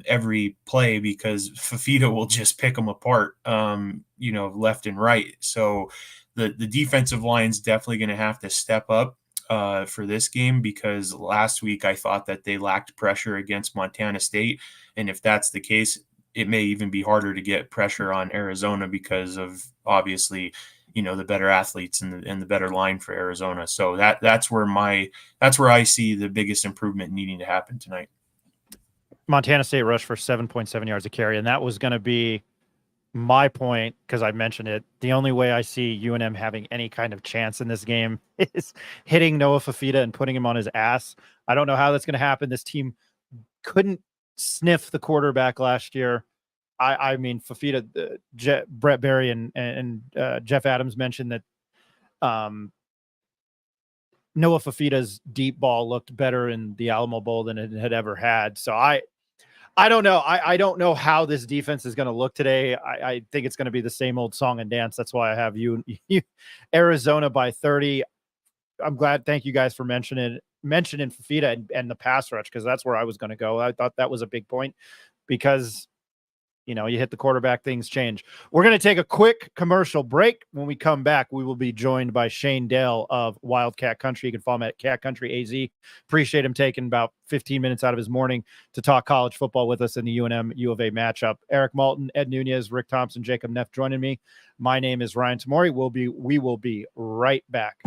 Speaker 11: every play, because Fafita will just pick them apart, left and right. So the defensive line's definitely going to have to step up for this game, because last week I thought that they lacked pressure against Montana State. And if that's the case, it may even be harder to get pressure on Arizona because of obviously, the better athletes and the better line for Arizona. So that's where I see the biggest improvement needing to happen tonight.
Speaker 6: Montana State rushed for 7.7 yards a carry, and that was going to be my point, because I mentioned it. The only way I see UNM having any kind of chance in this game is hitting Noah Fafita and putting him on his ass. I don't know how that's going to happen. This team couldn't sniff the quarterback last year. I mean, Fafita, Brett Berry and Jeff Adams mentioned that Noah Fafita's deep ball looked better in the Alamo Bowl than it had ever had. So I don't know. I don't know how this defense is going to look today. I think it's going to be the same old song and dance. That's why I have you Arizona by 30. I'm glad. Thank you guys for mentioning Fafita and the pass rush, because that's where I was going to go. I thought that was a big point, because you hit the quarterback, things change. We're going to take a quick commercial break. When we come back, we will be joined by Shane Dale of Wildcat Country. You can follow him at Cat Country AZ. Appreciate him taking about 15 minutes out of his morning to talk college football with us in the UNM U of A matchup. Eric Malton, Ed Nunez, Rick Thompson, Jacob Neff joining me. My name is Ryan Tamori. We will be right back.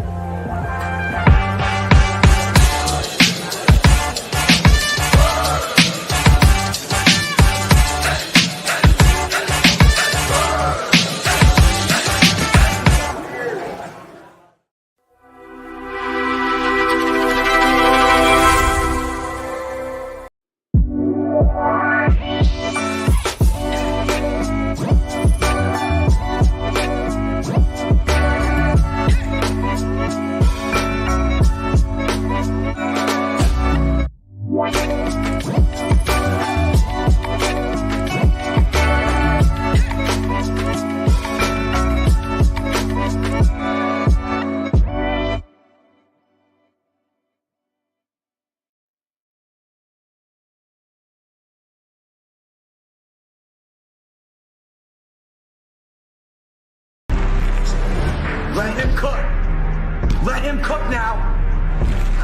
Speaker 5: cook. Let him cook now.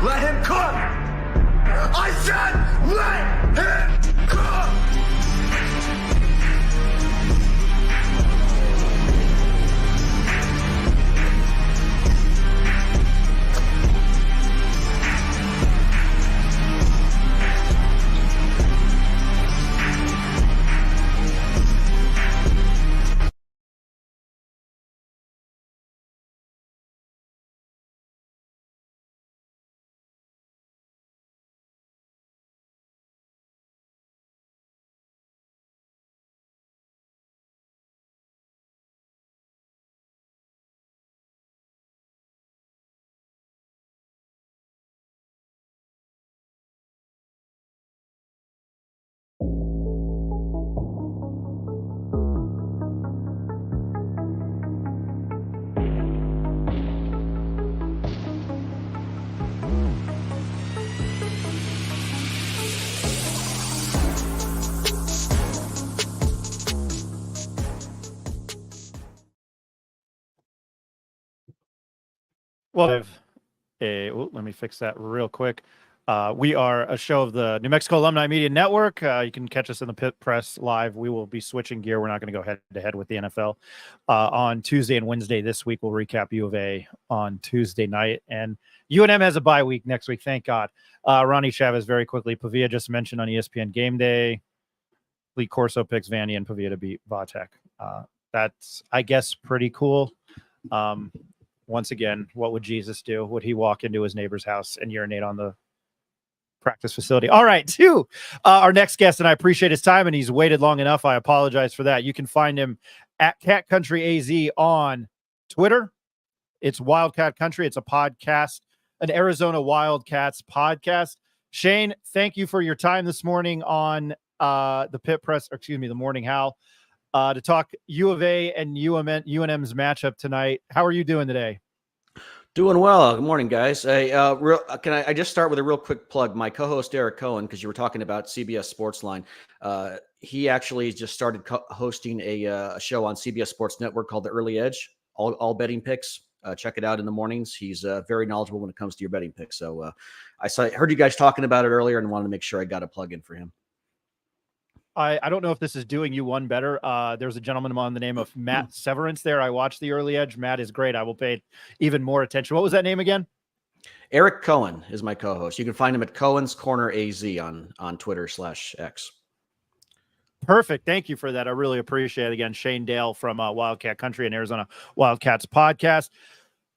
Speaker 5: Let him cook. I said let him cook.
Speaker 6: Well, let me fix that real quick. We are a show of the New Mexico Alumni Media Network. You can catch us in the Pit Press live. We will be switching gear. We're not going to go head to head with the NFL on Tuesday and Wednesday this week. We'll recap U of A on Tuesday night, and UNM has a bye week next week. Thank God. Ronnie Chavez, very quickly. Pavia just mentioned on ESPN Game Day. Lee Corso picks Vandy and Pavia to beat Vatek. That's, I guess, pretty cool. Once again, what would Jesus do? Would he walk into his neighbor's house and urinate on the practice facility? All right, to our next guest, and I appreciate his time, and he's waited long enough. I apologize for that. You can find him at Cat Country AZ on Twitter. It's Wildcat Country. It's a podcast, an Arizona Wildcats podcast. Shane, thank you for your time this morning on the Pit Press, or excuse me, the Morning Howl, to talk U of A and UNM's matchup tonight. How are you doing today?
Speaker 12: Doing well. Good morning, guys. I just start with a real quick plug? My co-host Eric Cohen, because you were talking about CBS Sportsline, he actually just started hosting a show on CBS Sports Network called The Early Edge, all betting picks. Check it out in the mornings. He's very knowledgeable when it comes to your betting picks. So I heard you guys talking about it earlier and wanted to make sure I got a plug in for him.
Speaker 6: I don't know if this is doing you one better. There's a gentleman on the name of Matt Severance there. I watched The Early Edge. Matt is great. I will pay even more attention. What was that name again?
Speaker 12: Eric Cohen is my co-host. You can find him at Cohen's Corner AZ on Twitter/X.
Speaker 6: Perfect. Thank you for that. I really appreciate it. Again, Shane Dale from Wildcat Country and Arizona Wildcats podcast.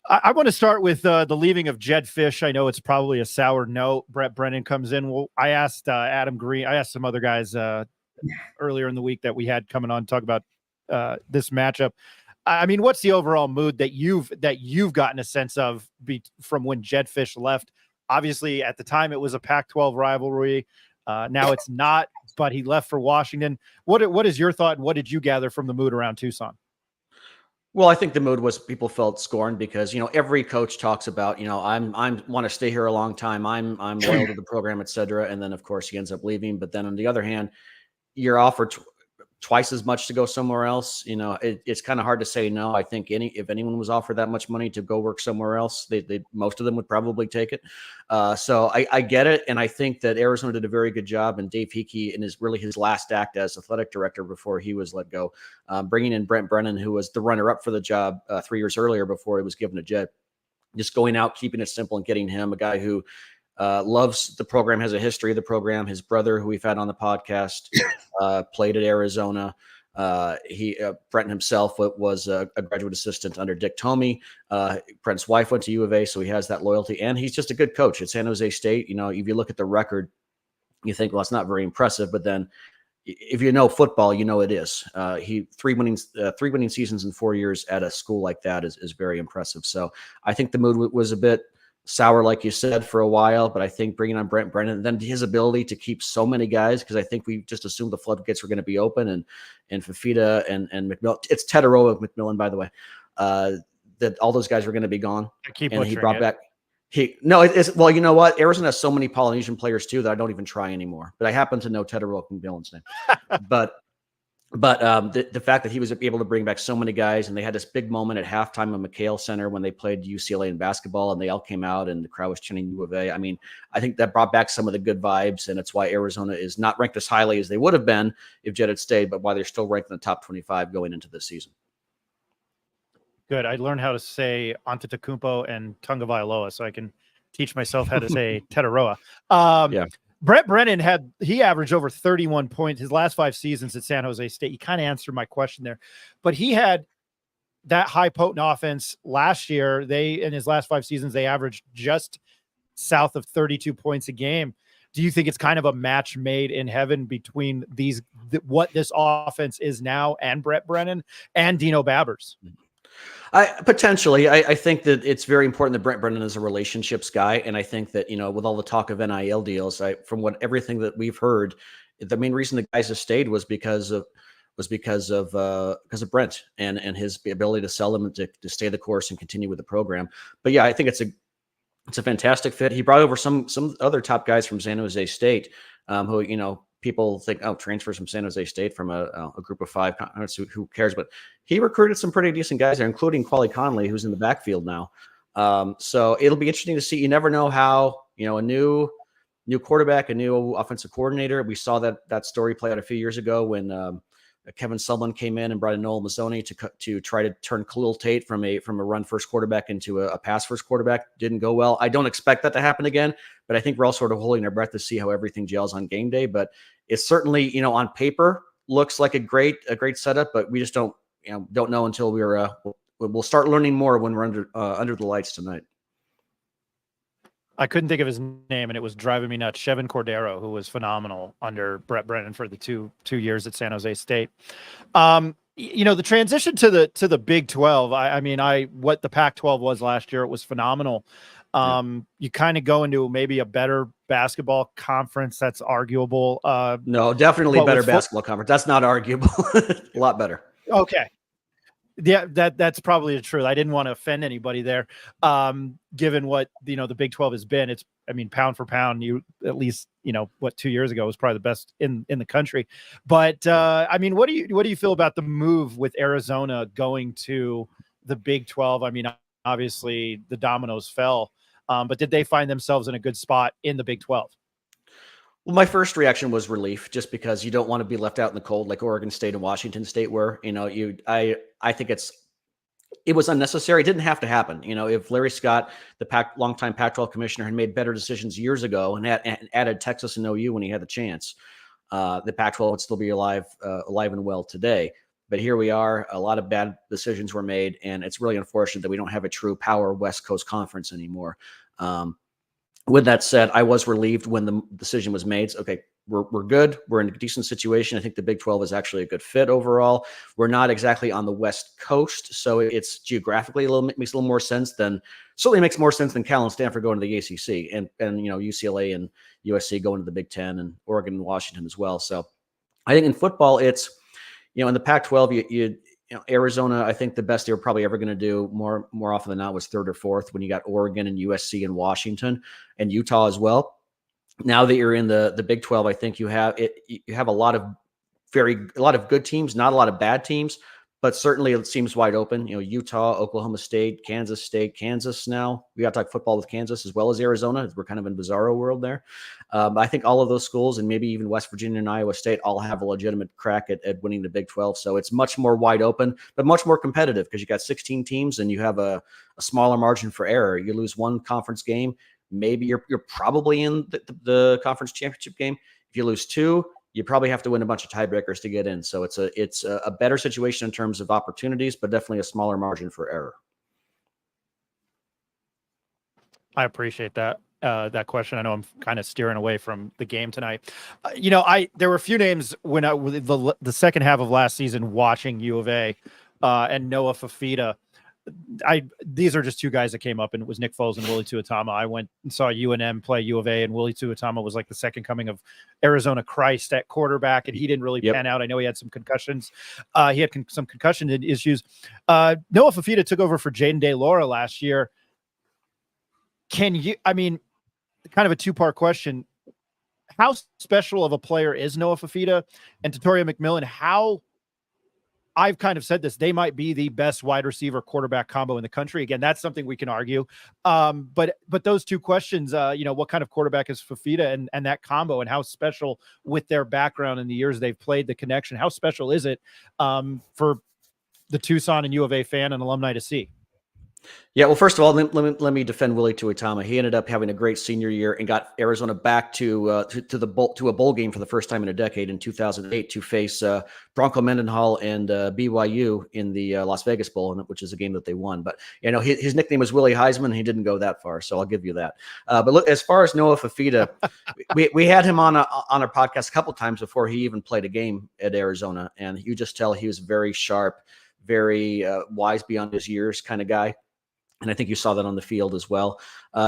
Speaker 6: I want to start with the leaving of Jedd Fisch. I know it's probably a sour note. Brett Brennan comes in. Well, I asked Adam Green. I asked some other guys earlier in the week that we had coming on to talk about this matchup. I mean, what's the overall mood that you've gotten a sense of from when Jedd Fisch left? Obviously, at the time, it was a Pac-12 rivalry. Now it's not, but he left for Washington. What is your thought, and what did you gather from the mood around Tucson?
Speaker 12: Well, I think the mood was people felt scorned because, every coach talks about, I'm want to stay here a long time. I'm loyal to the program, et cetera. And then, of course, he ends up leaving. But then on the other hand, you're offered twice as much to go somewhere else. It's kind of hard to say no. I think if anyone was offered that much money to go work somewhere else, they most of them would probably take it. So I get it. And I think that Arizona did a very good job. And Dave Hickey, in his last act as athletic director before he was let go, bringing in Brent Brennan, who was the runner-up for the job 3 years earlier before he was given to Jedd, just going out, keeping it simple and getting him, a guy who loves the program, has a history of the program. His brother, who we've had on the podcast, played at Arizona. Brenton himself was a graduate assistant under Dick Tomey. Brent's wife went to U of A, so he has that loyalty, and he's just a good coach at San Jose State. If you look at the record, you think, well, it's not very impressive, but then if you know football, it is. Three winning seasons in 4 years at a school like that is very impressive. So I think the mood was a bit sour, like you said, for a while, but I think bringing on Brent Brennan, then his ability to keep so many guys, because I think we just assumed the floodgates were going to be open, and Fafita and McMillan. It's Tetaroa McMillan, by the way. That all those guys were going to be gone, and he brought back. Well, you know what? Arizona has so many Polynesian players too that I don't even try anymore. But I happen to know Tetaroa McMillan's name. But But the fact that he was able to bring back so many guys, and they had this big moment at halftime of McHale Center when they played UCLA in basketball, and they all came out and the crowd was chanting U of A. I mean, I think that brought back some of the good vibes, and it's why Arizona is not ranked as highly as they would have been if Jet had stayed, but why they're still ranked in the top 25 going into this season.
Speaker 6: Good. I learned how to say Antetokounmpo and Tagovailoa, so I can teach myself how to say Tetaroa.
Speaker 12: Yeah.
Speaker 6: Brett Brennan averaged over 31 points his last 5 seasons at San Jose State. You kind of answered my question there, but he had that high potent offense last year. In his last 5 seasons, they averaged just south of 32 points a game. Do you think it's kind of a match made in heaven between what this offense is now and Brett Brennan and Dino Babbers?
Speaker 12: Potentially. I think that it's very important that Brent Brennan is a relationships guy. And I think that, with all the talk of NIL deals, from everything that we've heard, the main reason the guys have stayed was because of Brent and his ability to sell them to stay the course and continue with the program. But yeah, I think it's a fantastic fit. He brought over some other top guys from San Jose State, who, people think, transfers from San Jose State from a group of 5. Who cares? But he recruited some pretty decent guys there, including Quali Conley, who's in the backfield now. So it'll be interesting to see. You never know how, a new quarterback, a new offensive coordinator. We saw that story play out a few years ago when Kevin Sumlin came in and brought in Noel Mazzoni to try to turn Khalil Tate from a run first quarterback into a pass first quarterback. Didn't go well. I don't expect that to happen again, but I think we're all sort of holding our breath to see how everything gels on game day. But it's certainly, on paper looks like a great setup, but we just don't know until we'll start learning more when we're under the lights tonight.
Speaker 6: I couldn't think of his name, and it was driving me nuts. Chevin Cordero, who was phenomenal under Brett Brennan for the two years at San Jose State. The transition to the Big 12. What the Pac-12 was last year, it was phenomenal. You kind of go into maybe a better basketball conference. That's arguable.
Speaker 12: No, definitely better basketball conference. That's not arguable. A lot better.
Speaker 6: Okay. Yeah, that's probably the truth. I didn't want to offend anybody there. Given what the Big 12 has been, pound for pound, at least 2 years ago was probably the best in the country. But what do you feel about the move with Arizona going to the Big 12? Obviously the dominoes fell, but did they find themselves in a good spot in the Big 12?
Speaker 12: Well, my first reaction was relief, just because you don't want to be left out in the cold like Oregon State and Washington State were. I think it was unnecessary. It didn't have to happen. If Larry Scott, the longtime Pac-12 commissioner, had made better decisions years ago and added Texas and OU when he had the chance, the Pac-12 would still be alive and well today. But here we are. A lot of bad decisions were made, and it's really unfortunate that we don't have a true power West Coast conference anymore. With that said, I was relieved when the decision was made. Okay, we're good. We're in a decent situation. I think the Big 12 is actually a good fit overall. We're not exactly on the West Coast, so it's geographically makes a little more sense certainly makes more sense than Cal and Stanford going to the ACC, and UCLA and USC going to the Big 10, and Oregon and Washington as well. So I think in football, it's in the Pac-12, Arizona, I think the best they were probably ever going to do more often than not was 3rd or 4th, when you got Oregon and USC and Washington and Utah as well. Now that you're in the Big 12, I think you have a lot of good teams, not a lot of bad teams, but certainly it seems wide open. Utah, Oklahoma State, Kansas now. We got to talk football with Kansas as well as Arizona. We're kind of in bizarro world there. I think all of those schools, and maybe even West Virginia and Iowa State, all have a legitimate crack at winning the Big 12. So it's much more wide open, but much more competitive, because you got 16 teams and you have a smaller margin for error. You lose one conference game, maybe you're probably in the conference championship game. If you lose 2, you probably have to win a bunch of tiebreakers to get in. So it's a better situation in terms of opportunities, but definitely a smaller margin for error.
Speaker 6: I appreciate that question. I know I'm kind of steering away from the game tonight. There were a few names when the second half of last season watching U of A and Noah Fafita. These are just 2 guys that came up, and it was Nick Foles and Willie Tuatama. I went and saw UNM play U of A, and Willie Tuatama was like the second coming of Arizona Christ at quarterback, and he didn't really pan out. I know he had some concussions. He had some concussion issues. Noah Fafita took over for Jaden DeLaura last year. Kind of a 2-part question. How special of a player is Noah Fafita? And Tatoria McMillan, how I've kind of said this, they might be the best wide receiver quarterback combo in the country. Again, that's something we can argue. But those two questions, what kind of quarterback is Fafita and that combo, and how special with their background in the years they've played, the connection, how special is it for the Tucson and U of A fan and alumni to see?
Speaker 12: Yeah, well, first of all, let me defend Willie Tuitama. He ended up having a great senior year and got Arizona back to a bowl game for the first time in a decade in 2008 to face Bronco Mendenhall and BYU in the Las Vegas Bowl, which is a game that they won. But his nickname was Willie Heisman. And he didn't go that far, so I'll give you that. But look, as far as Noah Fafita, we had him on our podcast a couple times before he even played a game at Arizona, and you just tell he was very sharp, very wise beyond his years kind of guy. And I think you saw that on the field as well.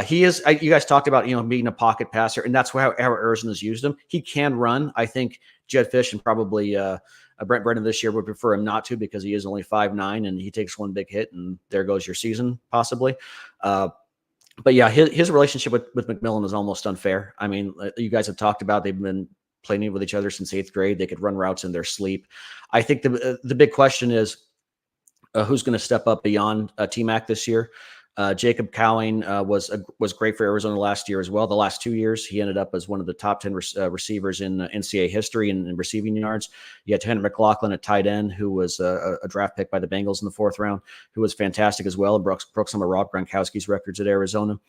Speaker 12: He is. You guys talked about being a pocket passer, and that's how Arizona's used him. He can run. I think Jed Fish and probably Brent Brennan this year would prefer him not to, because he is only 5'9", and he takes one big hit, and there goes your season possibly. But yeah, his relationship with McMillan is almost unfair. I mean, you guys have talked about they've been playing with each other since 8th grade. They could run routes in their sleep. I think the big question is, who's going to step up beyond T-Mac this year? Jacob Cowing was great for Arizona last year as well. The last 2 years, he ended up as one of the top 10 receivers in NCAA history in receiving yards. You had Tanner McLaughlin at tight end, who was a draft pick by the Bengals in the 4th round, who was fantastic as well and broke some of Rob Gronkowski's records at Arizona.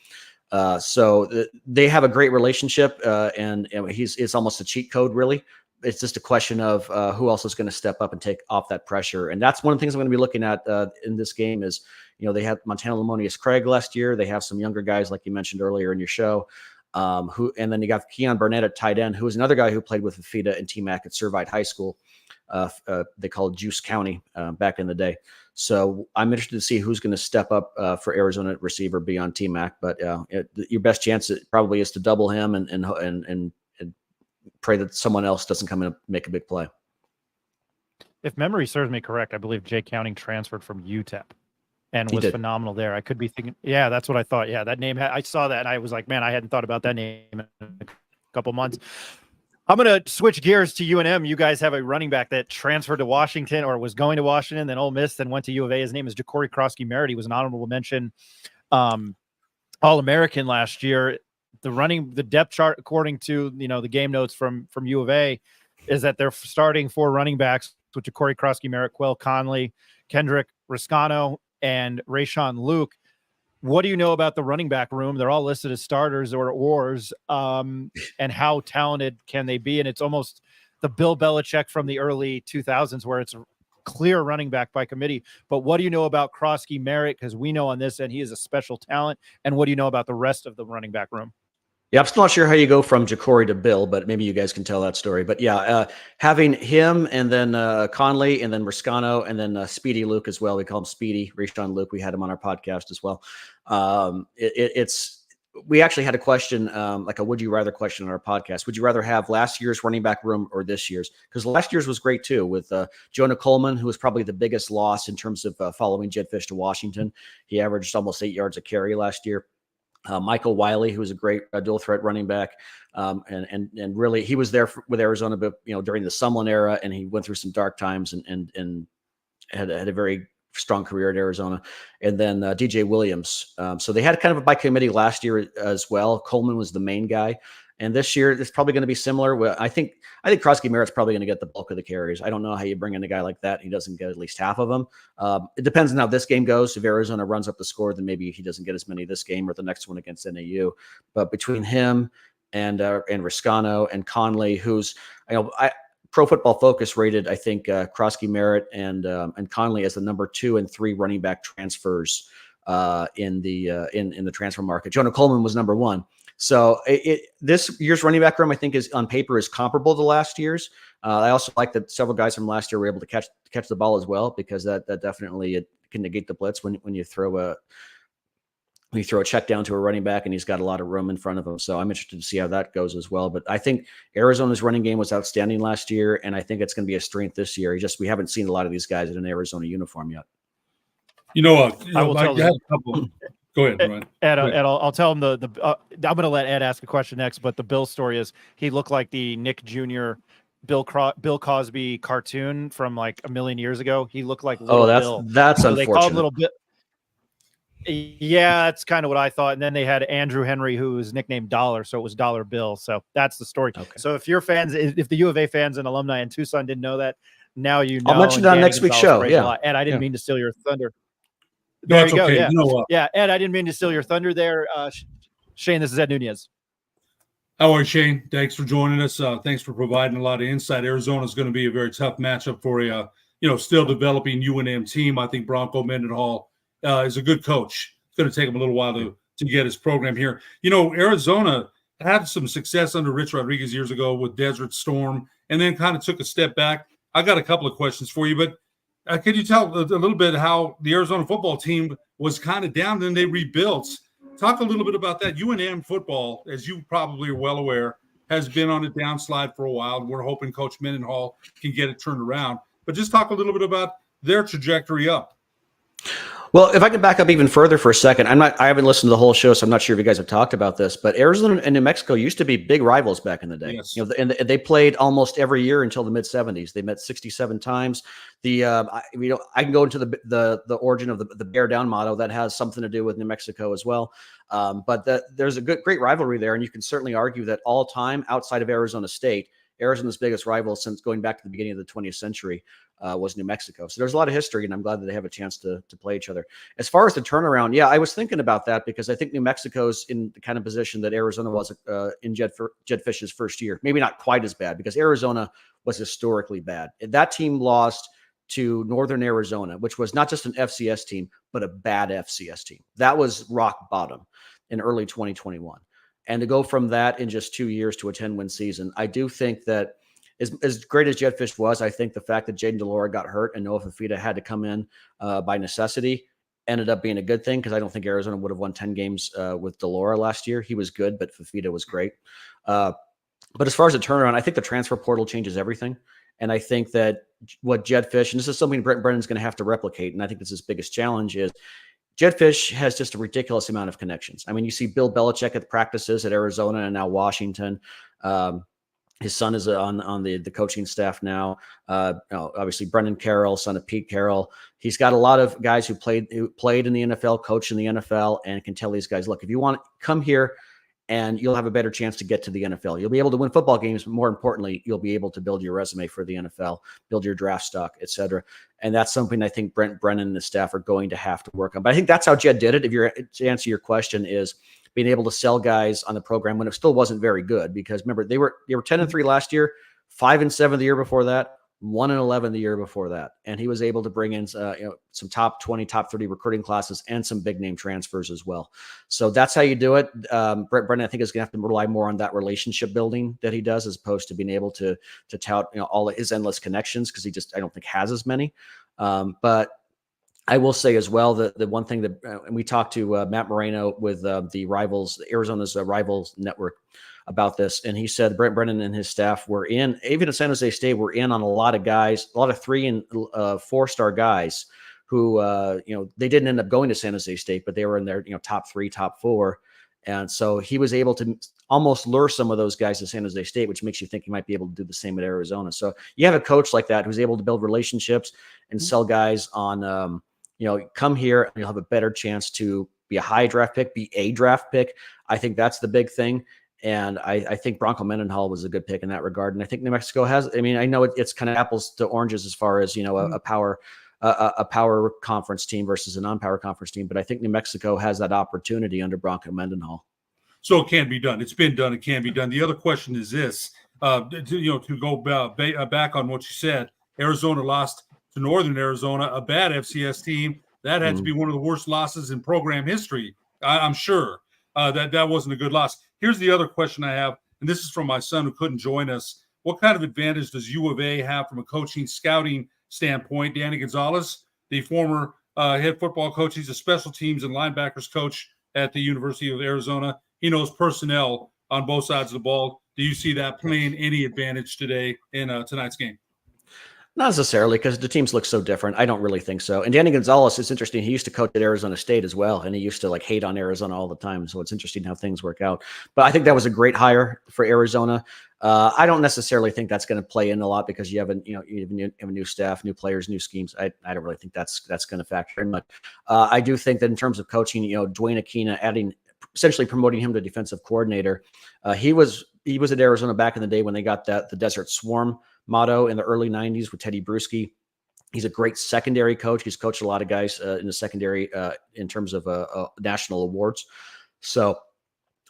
Speaker 12: So they have a great relationship, and it's almost a cheat code, really. It's just a question of who else is going to step up and take off that pressure. And that's one of the things I'm going to be looking at in this game is, they had Montana Lamonius Craig last year. They have some younger guys, like you mentioned earlier in your show, and then you got Keon Burnett at tight end, who is another guy who played with Fafita and T-Mac at Servite High School. They called Juice County back in the day. So I'm interested to see who's going to step up for Arizona at receiver beyond T-Mac. But your best chance probably is to double him and pray that someone else doesn't come in and make a big play.
Speaker 6: If memory serves me correct, I believe Jay Counting transferred from UTEP and was phenomenal there. I could be thinking, yeah, that's what I thought. Yeah, that name, I saw that and I was like, man, I hadn't thought about that name in a couple months. I'm going to switch gears to UNM. You guys have a running back that transferred to Washington, or was going to Washington, then Ole Miss, then went to U of A. His name is Ja'Cory Krosky-Merritt. He was an honorable mention All-American last year. The depth chart, according to the game notes from U of A, is that they're starting 4 running backs with Ja'Cory Krosky-Merritt, Quell Conley, Kendrick Riscano, and Rayshawn Luke. What do you know about the running back room? They're all listed as starters or oars, and how talented can they be? And it's almost the Bill Belichick from the early 2000s, where it's a clear running back by committee. But what do you know about Krosky-Merritt? Because we know on this end he is a special talent. And what do you know about the rest of the running back room?
Speaker 12: Yeah, I'm still not sure how you go from Ja'Cory to Bill, but maybe you guys can tell that story. But yeah, having him and then Conley and then Riscano and then Speedy Luke as well. We call him Speedy, Rayshawn Luke. We had him on our podcast as well. We actually had a question, like a would you rather question on our podcast. Would you rather have last year's running back room or this year's? Because last year's was great too, with Jonah Coleman, who was probably the biggest loss in terms of following Jed Fish to Washington. He averaged almost 8 yards a carry last year. Michael Wiley, who was a great dual threat running back, and really he was there with Arizona, but during the Sumlin era, and he went through some dark times and had a very strong career at Arizona. And then DJ Williams. So they had kind of a by committee last year as well. Coleman was the main guy. And this year, it's probably going to be similar. I think Krosky-Merritt's probably going to get the bulk of the carries. I don't know how you bring in a guy like that. He doesn't get at least half of them. It depends on how this game goes. If Arizona runs up the score, then maybe he doesn't get as many this game or the next one against NAU. But between him and Riscano and Conley, who's Pro Football Focus rated, I think Krosky-Merritt and Conley as the number 2 and 3 running back transfers in the transfer market. Jonah Coleman was number 1. So this year's running back room, I think, is on paper is comparable to last year's. I also like that several guys from last year were able to catch the ball as well, because that definitely it can negate the blitz when you throw a check down to a running back and he's got a lot of room in front of him. So I'm interested to see how that goes as well. But I think Arizona's running game was outstanding last year, and I think it's going to be a strength this year. We haven't seen a lot of these guys in an Arizona uniform yet.
Speaker 9: I will tell you. A couple. Go ahead, Ryan.
Speaker 6: Ed, I'll tell him I'm going to let Ed ask a question next, but the Bill story is he looked like the Nick Jr. Bill Cosby cartoon from like a million years ago. He looked like Little Bill.
Speaker 12: That's
Speaker 6: so
Speaker 12: unfortunate.
Speaker 6: They called Little Bill. Yeah, that's kind of what I thought. And then they had Andrew Henry, who was nicknamed Dollar, so it was Dollar Bill. So that's the story.
Speaker 12: Okay.
Speaker 6: So if you're fans, if the U of A fans and alumni in Tucson didn't know that, now you know.
Speaker 12: I'll mention it on next week's show. Yeah.
Speaker 6: And I didn't mean to steal your thunder.
Speaker 9: No,
Speaker 6: There
Speaker 9: it's
Speaker 6: you go.
Speaker 9: okay.
Speaker 6: Yeah.
Speaker 9: You know what?
Speaker 6: Yeah. Ed, I didn't mean to steal your thunder there. Shane, this is Ed Nunez.
Speaker 9: How are you, Shane? Thanks for joining us. Thanks for providing a lot of insight. Arizona is going to be a very tough matchup for a still developing UNM team. I think Bronco Mendenhall is a good coach. It's going to take him a little while to get his program here. Arizona had some success under Rich Rodriguez years ago with Desert Storm, and then kind of took a step back. I got a couple of questions for you, but could you tell a little bit how the Arizona football team was kind of down, then they rebuilt? Talk a little bit about that. UNM football, as you probably are well aware, has been on a downslide for a while. We're hoping Coach Mendenhall can get it turned around. But just talk a little bit about their trajectory up.
Speaker 12: Well, if I can back up even further for a second, I haven't listened to the whole show, so I'm not sure if you guys have talked about this, but Arizona and New Mexico used to be big rivals back in the day.
Speaker 9: Yes.
Speaker 12: And they played almost every year until the mid 70s. They met 67 times. I can go into the origin of the bear down motto that has something to do with New Mexico as well. But there's a great rivalry there, and you can certainly argue that all time outside of Arizona State, Arizona's biggest rival since going back to the beginning of the 20th century was New Mexico. So there's a lot of history, and I'm glad that they have a chance to play each other. As far as the turnaround, yeah, I was thinking about that because I think New Mexico's in the kind of position that Arizona was in Jed Fish's first year. Maybe not quite as bad because Arizona was historically bad. That team lost to Northern Arizona, which was not just an FCS team, but a bad FCS team. That was rock bottom in early 2021. And to go from that in just 2 years to a 10-win season, I do think that as great as Jed Fish was, I think the fact that Jaden Delora got hurt and Noah Fafita had to come in by necessity ended up being a good thing because I don't think Arizona would have won 10 games with Delora last year. He was good, but Fafita was great. But as far as the turnaround, I think the transfer portal changes everything. And I think that what Jed Fish, and this is something Brent Brennan's going to have to replicate, and I think this is his biggest challenge, is Jed Fish has just a ridiculous amount of connections. I mean, you see Bill Belichick at the practices at Arizona and now Washington. His son is on the coaching staff now. Obviously, Brendan Carroll, son of Pete Carroll. He's got a lot of guys who played in the NFL, coached in the NFL, and can tell these guys, look, if you want to come here, and you'll have a better chance to get to the NFL. You'll be able to win football games, but more importantly, you'll be able to build your resume for the NFL, build your draft stock, et cetera. And that's something I think Brent Brennan and the staff are going to have to work on. But I think that's how Jed did it. To answer your question, is being able to sell guys on the program when it still wasn't very good. Because remember, they were 10-3 last year, 5-7 the year before that, 1-11 the year before that. And he was able to bring in some top 20, top 30 recruiting classes and some big name transfers as well. So that's how you do it. Brent Brennan, I think, is going to have to rely more on that relationship building that he does, as opposed to being able to tout all of his endless connections, because I don't think has as many. But I will say as well that the one thing that and we talked to Matt Moreno with the Rivals, Arizona's Rivals Network, about this, and he said Brent Brennan and his staff were in, even at San Jose State, were in on a lot of guys, a lot of 3- and 4-star guys who they didn't end up going to San Jose State, but they were in their top 3, top 4. And so he was able to almost lure some of those guys to San Jose State, which makes you think he might be able to do the same at Arizona. So you have a coach like that who's able to build relationships and sell guys on come here and you'll have a better chance to be a high draft pick, be a draft pick. I think that's the big thing. And I think Bronco Mendenhall was a good pick in that regard. And I think New Mexico has, I know it's kind of apples to oranges as far as, a power conference team versus a non-power conference team. But I think New Mexico has that opportunity under Bronco Mendenhall.
Speaker 9: So it can be done. It's been done. It can be done. The other question is this, to go back on what you said, Arizona lost to Northern Arizona, a bad FCS team. That had to be one of the worst losses in program history. I'm sure that wasn't a good loss. Here's the other question I have, and this is from my son who couldn't join us. What kind of advantage does U of A have from a coaching, scouting standpoint? Danny Gonzalez, the former head football coach, he's a special teams and linebackers coach at the University of Arizona. He knows personnel on both sides of the ball. Do you see that playing any advantage today in tonight's game?
Speaker 12: Not necessarily, because the teams look so different. I don't really think so. And Danny Gonzalez, it's interesting. He used to coach at Arizona State as well, and he used to hate on Arizona all the time. So it's interesting how things work out. But I think that was a great hire for Arizona. I don't necessarily think that's going to play in a lot because you have a new staff, new players, new schemes. I don't really think that's going to factor in much. I do think that in terms of coaching, Dwayne Aquina essentially promoting him to defensive coordinator. He was at Arizona back in the day when they got the Desert Swarm motto in the early 90s with Teddy Bruschi. He's a great secondary coach. He's coached a lot of guys in the secondary in terms of national awards. So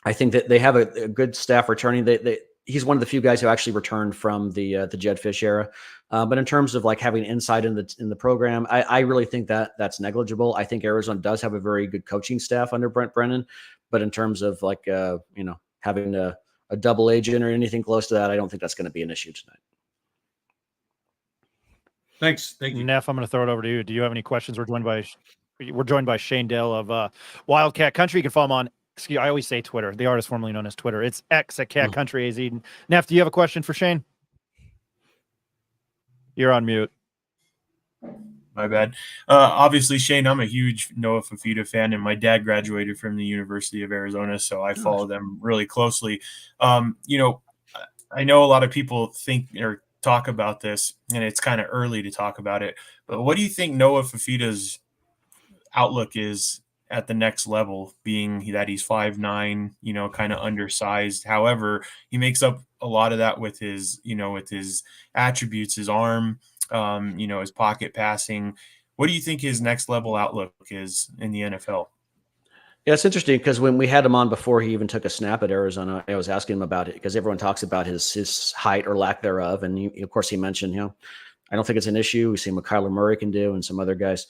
Speaker 12: I think that they have a good staff returning. He's one of the few guys who actually returned from the Jed Fish era. But in terms of like having insight in the program, I really think that's negligible. I think Arizona does have a very good coaching staff under Brent Brennan. But in terms of like, having a double agent or anything close to that, I don't think that's going to be an issue tonight.
Speaker 9: Thanks. Thank you.
Speaker 6: Neff, I'm going to throw it over to you. Do you have any questions? We're joined by Shane Dale of Wildcat Country. You can follow him on, I always say Twitter, the artist formerly known as Twitter. It's X at Cat Country AZ. Neff, do you have a question for Shane? You're on mute.
Speaker 11: My bad. Obviously, Shane, I'm a huge Noah Fifita fan, and my dad graduated from the University of Arizona, so I follow them really closely. I know a lot of people think or talk about this, and it's kind of early to talk about it, but what do you think Noah Fifita's outlook is at the next level, being that he's 5'9", kind of undersized? However, he makes up a lot of that with his attributes, his arm, his pocket passing. What do you think his next level outlook is in the NFL?
Speaker 12: Yeah, it's interesting because when we had him on before he even took a snap at Arizona, I was asking him about it because everyone talks about his height or lack thereof. And of course he mentioned, I don't think it's an issue. We see what Kyler Murray can do and some other guys.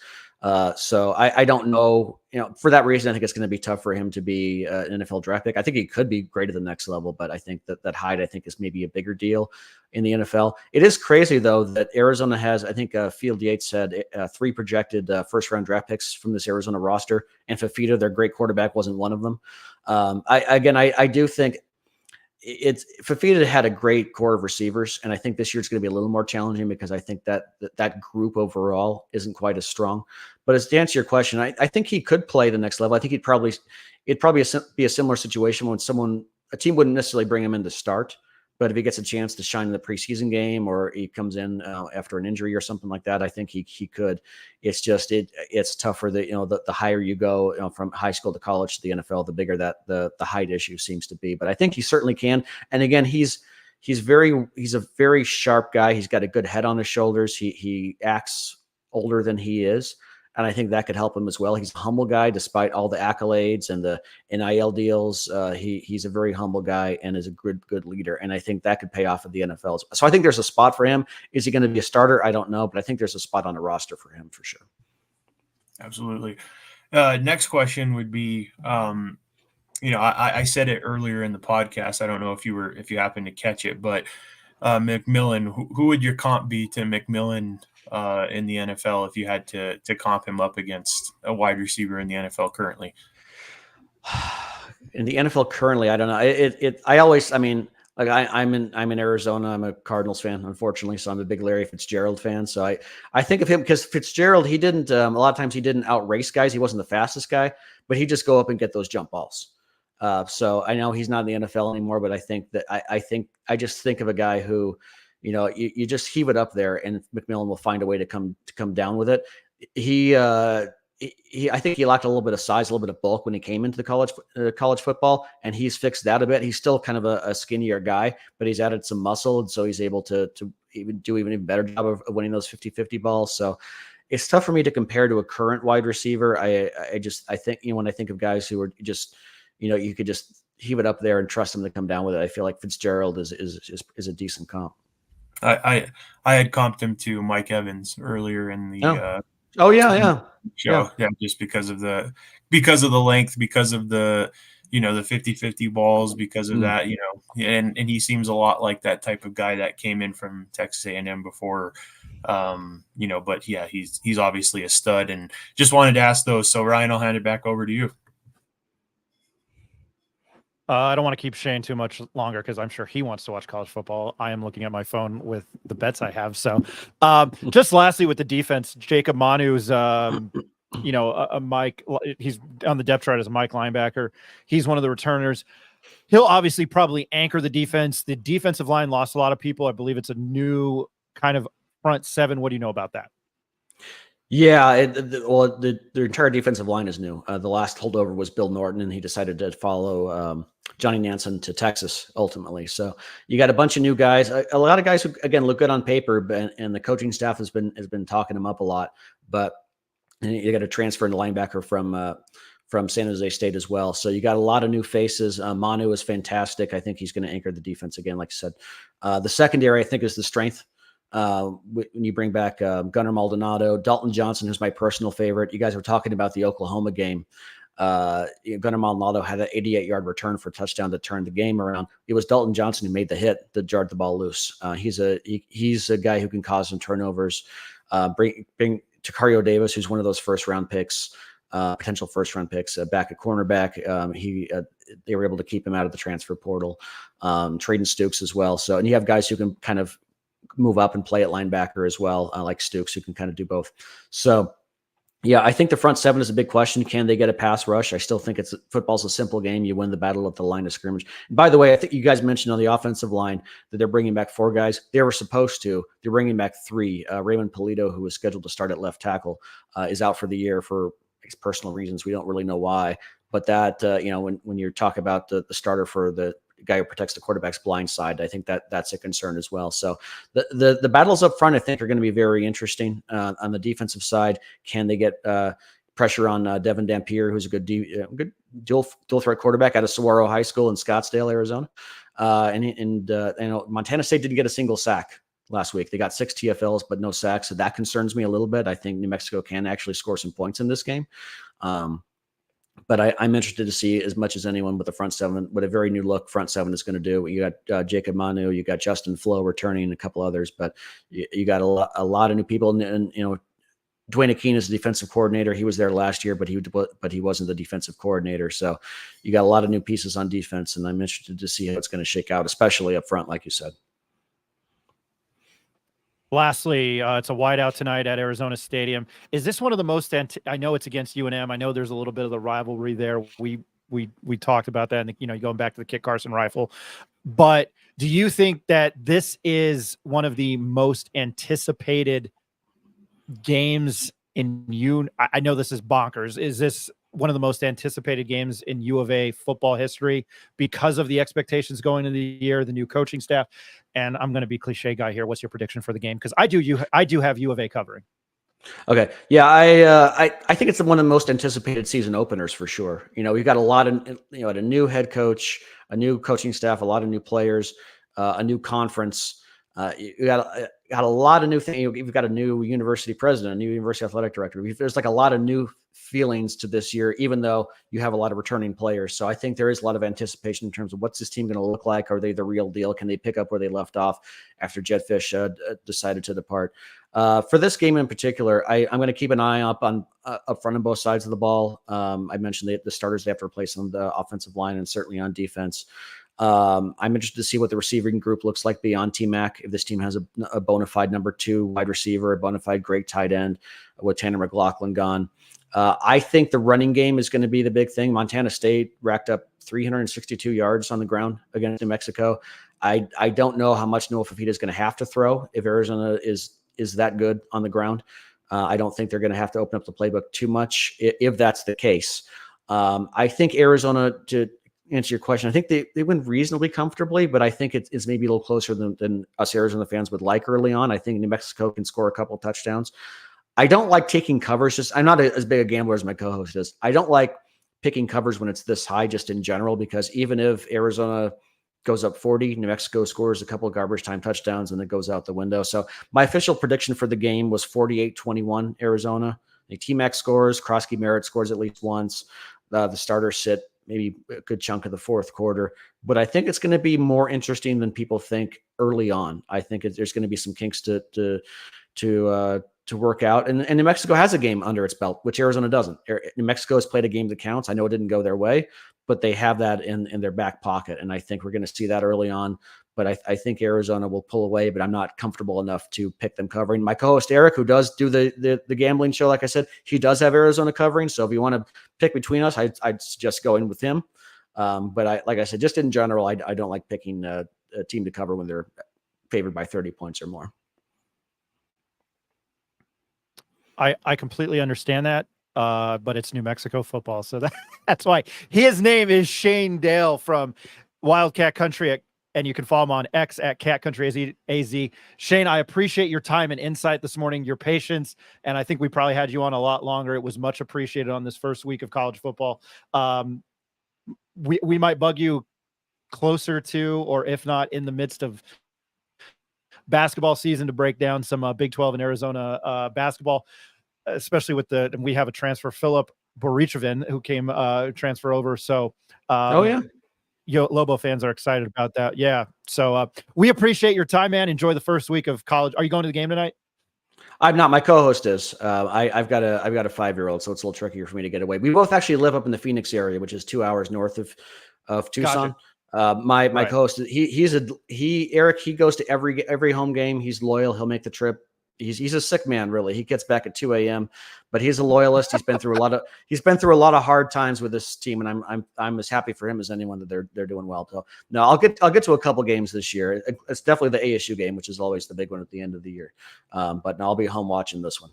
Speaker 12: So I don't know, for that reason, I think it's going to be tough for him to be an NFL draft pick. I think he could be great at the next level, but I think that height, I think, is maybe a bigger deal in the NFL. It is crazy, though, that Arizona has, I think Field Yates said, 3 projected first-round draft picks from this Arizona roster, and Fifita, their great quarterback, wasn't one of them. I do think Fifita had a great core of receivers, and I think this year it's going to be a little more challenging because I think that group overall isn't quite as strong. But as to answer your question, I think he could play the next level. I think it'd probably be a similar situation when a team wouldn't necessarily bring him in to start, but if he gets a chance to shine in the preseason game or he comes in after an injury or something like that, I think he could. It's just it's tougher. The higher you go from high school to college to the NFL, the bigger that the height issue seems to be. But I think he certainly can. And again, he's a very sharp guy. He's got a good head on his shoulders. He acts older than he is. And I think that could help him as well. He's a humble guy, despite all the accolades and the NIL deals. He's a very humble guy and is a good leader. And I think that could pay off at the NFL. So I think there's a spot for him. Is he going to be a starter? I don't know, but I think there's a spot on the roster for him for sure.
Speaker 11: Absolutely. Next question would be, I said it earlier in the podcast. I don't know if you happened to catch it, but McMillan, who would your comp be to McMillan in the NFL if you had to comp him up against a wide receiver in the NFL currently?
Speaker 12: In the NFL currently, I don't know. I'm in Arizona. I'm a Cardinals fan, unfortunately, so I'm a big Larry Fitzgerald fan. So I think of him because Fitzgerald, he didn't a lot of times he didn't outrace guys. He wasn't the fastest guy, but he'd just go up and get those jump balls. So I know he's not in the NFL anymore, but I think that I just think of a guy who, you just heave it up there and McMillan will find a way to come down with it. I think he lacked a little bit of size, a little bit of bulk when he came into the college football, and he's fixed that a bit. He's still kind of a skinnier guy, but he's added some muscle, and so he's able to do even better job of winning those 50-50 balls. So it's tough for me to compare to a current wide receiver. I think when I think of guys who are just, you could just heave it up there and trust them to come down with it. I feel like Fitzgerald is a decent comp.
Speaker 11: I had comped him to Mike Evans earlier in the
Speaker 12: show.
Speaker 11: Yeah, just because of the length, because of the the 50-50 balls, because of that, and he seems a lot like that type of guy that came in from Texas A&M before, but yeah, he's obviously a stud, and just wanted to ask those. So Ryan, I'll hand it back over to you.
Speaker 6: I don't want to keep Shane too much longer because I'm sure he wants to watch college football. I am looking at my phone with the bets I have. So just lastly with the defense, Jacob Manu's, Mike, he's on the depth chart as a Mike linebacker. He's one of the returners. He'll obviously probably anchor the defense. The defensive line lost a lot of people. I believe it's a new kind of front seven. What do you know about that?
Speaker 12: Yeah, the entire defensive line is new. The last holdover was Bill Norton, and he decided to follow Johnny Nansen to Texas ultimately. So you got a bunch of new guys, a lot of guys who again look good on paper, and the coaching staff has been talking them up a lot. But you got a transfer in the linebacker from San Jose State as well. So you got a lot of new faces. Manu is fantastic. I think he's going to anchor the defense again, like I said. The secondary, I think, is the strength. When you bring back Gunnar Maldonado, Dalton Johnson, who's my personal favorite. You guys were talking about the Oklahoma game. Gunnar Maldonado had an 88-yard return for a touchdown to turn the game around. It was Dalton Johnson who made the hit that jarred the ball loose. He's a guy who can cause some turnovers. Bring Takario Davis, who's one of those first-round picks, potential first-round picks, back at cornerback. They were able to keep him out of the transfer portal. Trading Stukes as well. So, and you have guys who can kind of move up and play at linebacker as well, like Stukes, who can kind of do both. So, yeah, I think the front seven is a big question. Can they get a pass rush? I still think football's a simple game. You win the battle at the line of scrimmage. And by the way, I think you guys mentioned on the offensive line that they're bringing back 4 guys. They were supposed to. They're bringing back 3. Raymond Polito, who was scheduled to start at left tackle, is out for the year for personal reasons. We don't really know why. But that, when you're talking about the starter for the guy who protects the quarterback's blind side, I think that's a concern as well. So the battles up front, I think, are going to be very interesting. On the defensive side, can they get pressure on Devin Dampier, who's a good dual threat quarterback out of Saguaro High School in Scottsdale, Arizona. Montana State didn't get a single sack last week. They got 6 TFLs, but no sacks. So that concerns me a little bit. I think New Mexico can actually score some points in this game. But I'm interested to see, as much as anyone, with the front seven, what a very new look front seven is going to do. You got Jacob Manu, you got Justin Flo returning, and a couple others, but you got a lot of new people. And Dwayne Akeen is the defensive coordinator. He was there last year, but he wasn't the defensive coordinator. So you got a lot of new pieces on defense, and I'm interested to see how it's going to shake out, especially up front, like you said.
Speaker 6: Lastly, it's a whiteout tonight at Arizona Stadium. Is this one of the most? I know it's against UNM. I know there's a little bit of the rivalry there. We talked about that, and going back to the Kit Carson rifle. But do you think that this is one of the most anticipated games in I know this is bonkers. Is this one of the most anticipated games in U of A football history because of the expectations going into the year, the new coaching staff? And I'm going to be cliche guy here. What's your prediction for the game? Because I do have U of A covering.
Speaker 12: Okay. Yeah. I think it's one of the most anticipated season openers for sure. We've got a lot of, a new head coach, a new coaching staff, a lot of new players, a new conference. You got a lot of new things. You've got a new university president, a new university athletic director. There's like a lot of new feelings to this year, even though you have a lot of returning players. So I think there is a lot of anticipation in terms of what's this team going to look like? Are they the real deal? Can they pick up where they left off after Jed Fish decided to depart? For this game in particular, I'm going to keep an eye up front on both sides of the ball. I mentioned the starters they have to replace on the offensive line and certainly on defense. I'm interested to see what the receiving group looks like beyond T-Mac. If this team has a bona fide number 2 wide receiver, a bona fide great tight end with Tanner McLaughlin gone. I think the running game is going to be the big thing. Montana State racked up 362 yards on the ground against New Mexico. I don't know how much Noah Fafita is going to have to throw if Arizona is that good on the ground. I don't think they're going to have to open up the playbook too much if that's the case. I think Arizona, to answer your question, I think they win reasonably comfortably, but I think it's maybe a little closer than us Arizona fans would like early on. I think New Mexico can score a couple of touchdowns. I don't like taking covers. I'm not as big a gambler as my co-host is. I don't like picking covers when it's this high just in general, because even if Arizona goes up 40, New Mexico scores a couple of garbage time touchdowns and it goes out the window. So my official prediction for the game was 48-21 Arizona. T-Mac scores, Krosky Merritt scores at least once. The starters sit maybe a good chunk of the fourth quarter, but I think it's going to be more interesting than people think early on. I think there's going to be some kinks to work out, and New Mexico has a game under its belt, which Arizona doesn't. New Mexico has played a game that counts. I know it didn't go their way, but they have that in their back pocket, and I think we're going to see that early on. But I think Arizona will pull away, but I'm not comfortable enough to pick them covering. My co-host Eric, who does do the gambling show, like I said, he does have Arizona covering. So if you want to pick between us, I'd suggest going with him. But like I said, just in general, I don't like picking a team to cover when they're favored by 30 points or more.
Speaker 6: I completely understand that, but it's New Mexico football, so that's why his name is Shane Dale from Wildcat Country, and you can follow him on X at Cat Country AZ. Shane, I appreciate your time and insight this morning, your patience, and I think we probably had you on a lot longer. It was much appreciated on this first week of college football. We might bug you closer to, or if not in the midst of basketball season, to break down some Big 12 and Arizona basketball, especially with we have a transfer, Philip Borichovin, who came transfer over. So, Lobo fans are excited about that. Yeah. So we appreciate your time, man. Enjoy the first week of college. Are you going to the game tonight?
Speaker 12: I'm not. My co-host is. I've got a 5-year-old, so it's a little trickier for me to get away. We both actually live up in the Phoenix area, which is 2 hours north of Tucson. Gotcha. My co-host, Eric. He goes to every home game. He's loyal. He'll make the trip. He's a sick man, really. He gets back at 2 a.m., but he's a loyalist. He's been through a lot of hard times with this team, and I'm as happy for him as anyone that they're doing well. So no, I'll get to a couple games this year. It's definitely the ASU game, which is always the big one at the end of the year. But no, I'll be home watching this one.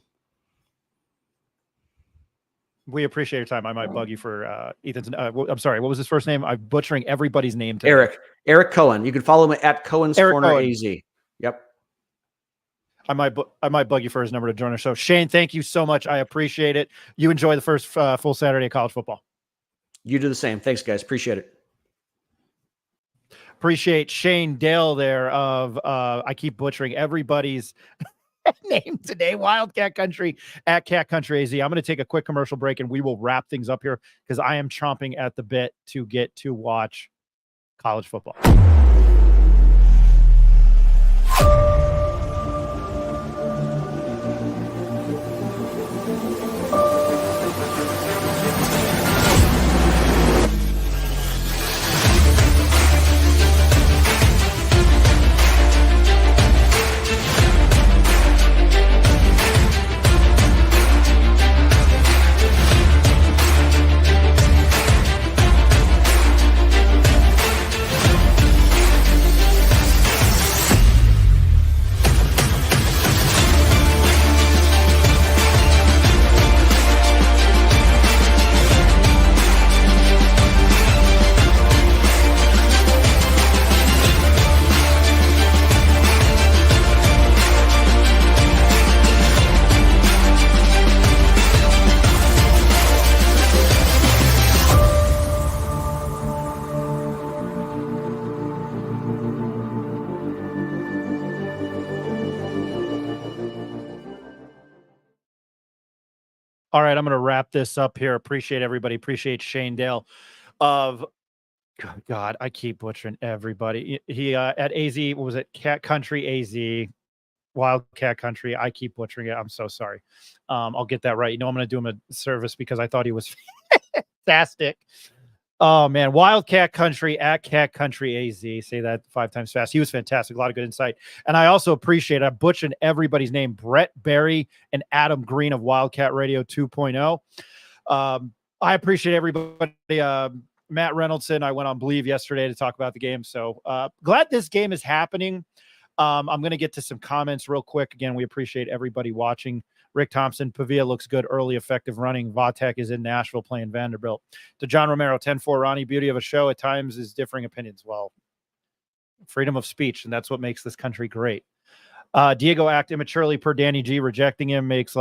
Speaker 6: We appreciate your time. I might bug you for Ethan's. I'm sorry. What was his first name? I'm butchering everybody's name today.
Speaker 12: Eric Cohen. You can follow him at Cohen's Corner AZ. Yep.
Speaker 6: I might bug you for his number to join our show. Shane, thank you so much. I appreciate it. You enjoy the first full Saturday of college football.
Speaker 12: You do the same. Thanks, guys. Appreciate it.
Speaker 6: Appreciate Shane Dale there of I keep butchering everybody's name today. Wildcat Country at Cat Country AZ. I'm going to take a quick commercial break and we will wrap things up here because I am chomping at the bit to get to watch college football. All right, I'm going to wrap this up here. Appreciate everybody. Appreciate Shane Dale of God. I keep butchering everybody. He at AZ, what was it? Cat Country AZ, Wildcat Country. I keep butchering it. I'm so sorry. I'll get that right. You know, I'm going to do him a service because I thought he was fantastic. Oh man, Wildcat Country at Cat Country AZ. Say that 5 times fast. He was fantastic. A lot of good insight. And I also appreciate, I butchered everybody's name, Brett Berry and Adam Green of Wildcat Radio 2.0. I appreciate everybody. Matt Reynoldson, I went on Believe yesterday to talk about the game. So glad this game is happening. I'm going to get to some comments real quick. Again, we appreciate everybody watching. Rick Thompson, Pavia looks good, early effective running. Vatek is in Nashville playing Vanderbilt. To John Romero, 10-4, Ronnie, beauty of a show at times is differing opinions. Well, freedom of speech, and that's what makes this country great. Diego act immaturely per Danny G, rejecting him makes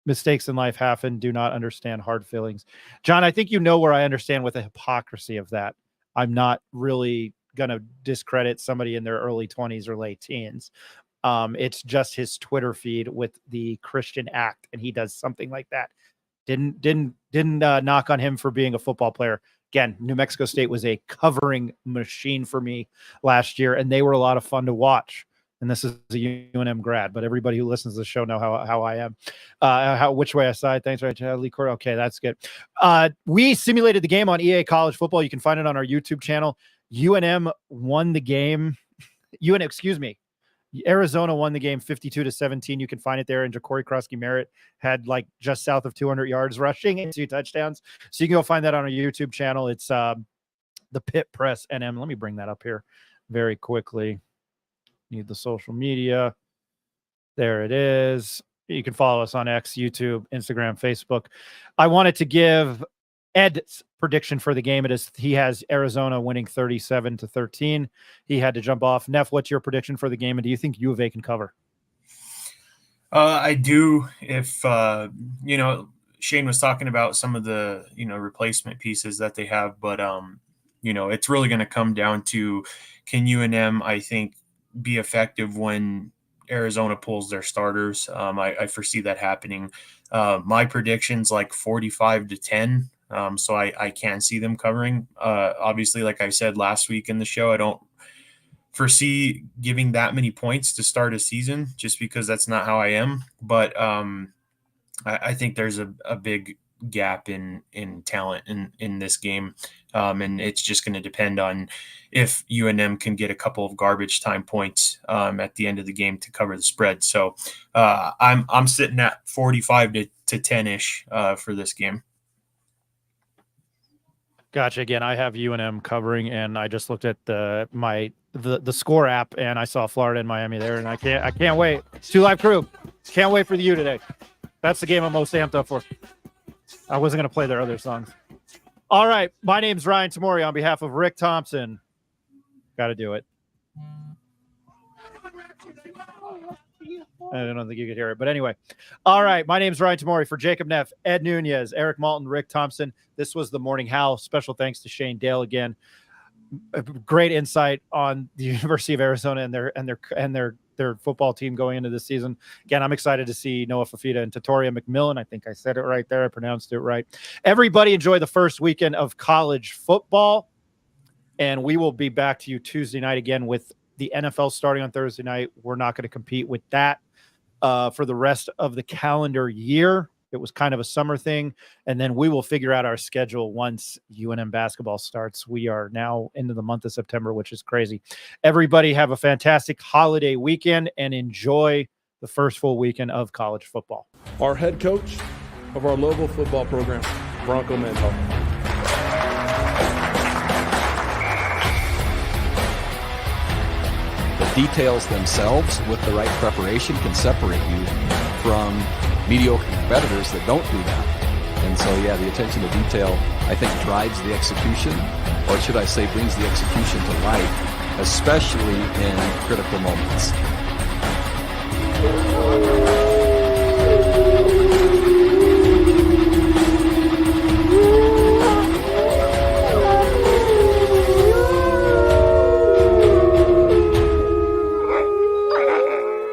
Speaker 6: mistakes in life happen. Do not understand hard feelings. John, I think you know where I understand with the hypocrisy of that. I'm not really going to discredit somebody in their early 20s or late teens. It's just his Twitter feed with the Christian act, and he does something like that. Didn't knock on him for being a football player. Again, New Mexico State was a covering machine for me last year, and they were a lot of fun to watch. And this is a UNM grad, but everybody who listens to the show know how I am. Which way I side. Thanks, right, Lee Cord. Okay, that's good. We simulated the game on EA College Football. You can find it on our YouTube channel. UNM won the game. Arizona won the game 52-17. You can find it there. And Ja'Cory Krosky-Merritt had like just south of 200 yards rushing and 2 touchdowns. So you can go find that on our YouTube channel. It's the Pit Press NM. Let me bring that up here very quickly. Need the social media. There it is. You can follow us on X, YouTube, Instagram, Facebook. I wanted to give Ed's prediction for the game. He has Arizona winning 37-13. He had to jump off. Neff, what's your prediction for the game? And do you think U of A can cover?
Speaker 11: I do. If, Shane was talking about some of the, replacement pieces that they have, but, it's really going to come down to, can UNM, I think, be effective when Arizona pulls their starters? I foresee that happening. My prediction's like 45-10. So I can see them covering. Obviously, like I said last week in the show, I don't foresee giving that many points to start a season just because that's not how I am. But I think there's a big gap in talent in this game. And it's just going to depend on if UNM can get a couple of garbage time points at the end of the game to cover the spread. So I'm sitting at 45-10-ish for this game.
Speaker 6: Gotcha. Again, I have UNM covering, and I just looked at the score app, and I saw Florida and Miami there, and I can't wait. 2 Live Crew, can't wait for the U today. That's the game I'm most amped up for. I wasn't going to play their other songs. All right, my name's Ryan Tamori on behalf of Rick Thompson. Got to do it. I don't think you could hear it, but anyway. All right, my name's Ryan Tamori for Jacob Neff, Ed Nunez, Eric Malton, Rick Thompson. This was the Morning Howl. Special thanks to Shane Dale again. Great insight on the University of Arizona and their football team going into this season. Again, I'm excited to see Noah Fafita and Tatoria McMillan. I think I said it right there. I pronounced it right. Everybody enjoy the first weekend of college football, and we will be back to you Tuesday night again with the NFL starting on Thursday night. We're not going to compete with that for the rest of the calendar year. It was kind of a summer thing, and then we will figure out our schedule once UNM basketball starts. We are now into the month of September, which is crazy. Everybody have a fantastic holiday weekend and enjoy the first full weekend of college football.
Speaker 3: Our head coach of our local football program, Bronco Mental.
Speaker 4: The details themselves with the right preparation can separate you from mediocre competitors that don't do that. And so, yeah, the attention to detail, I think, drives the execution, or should I say brings the execution to life, especially in critical moments.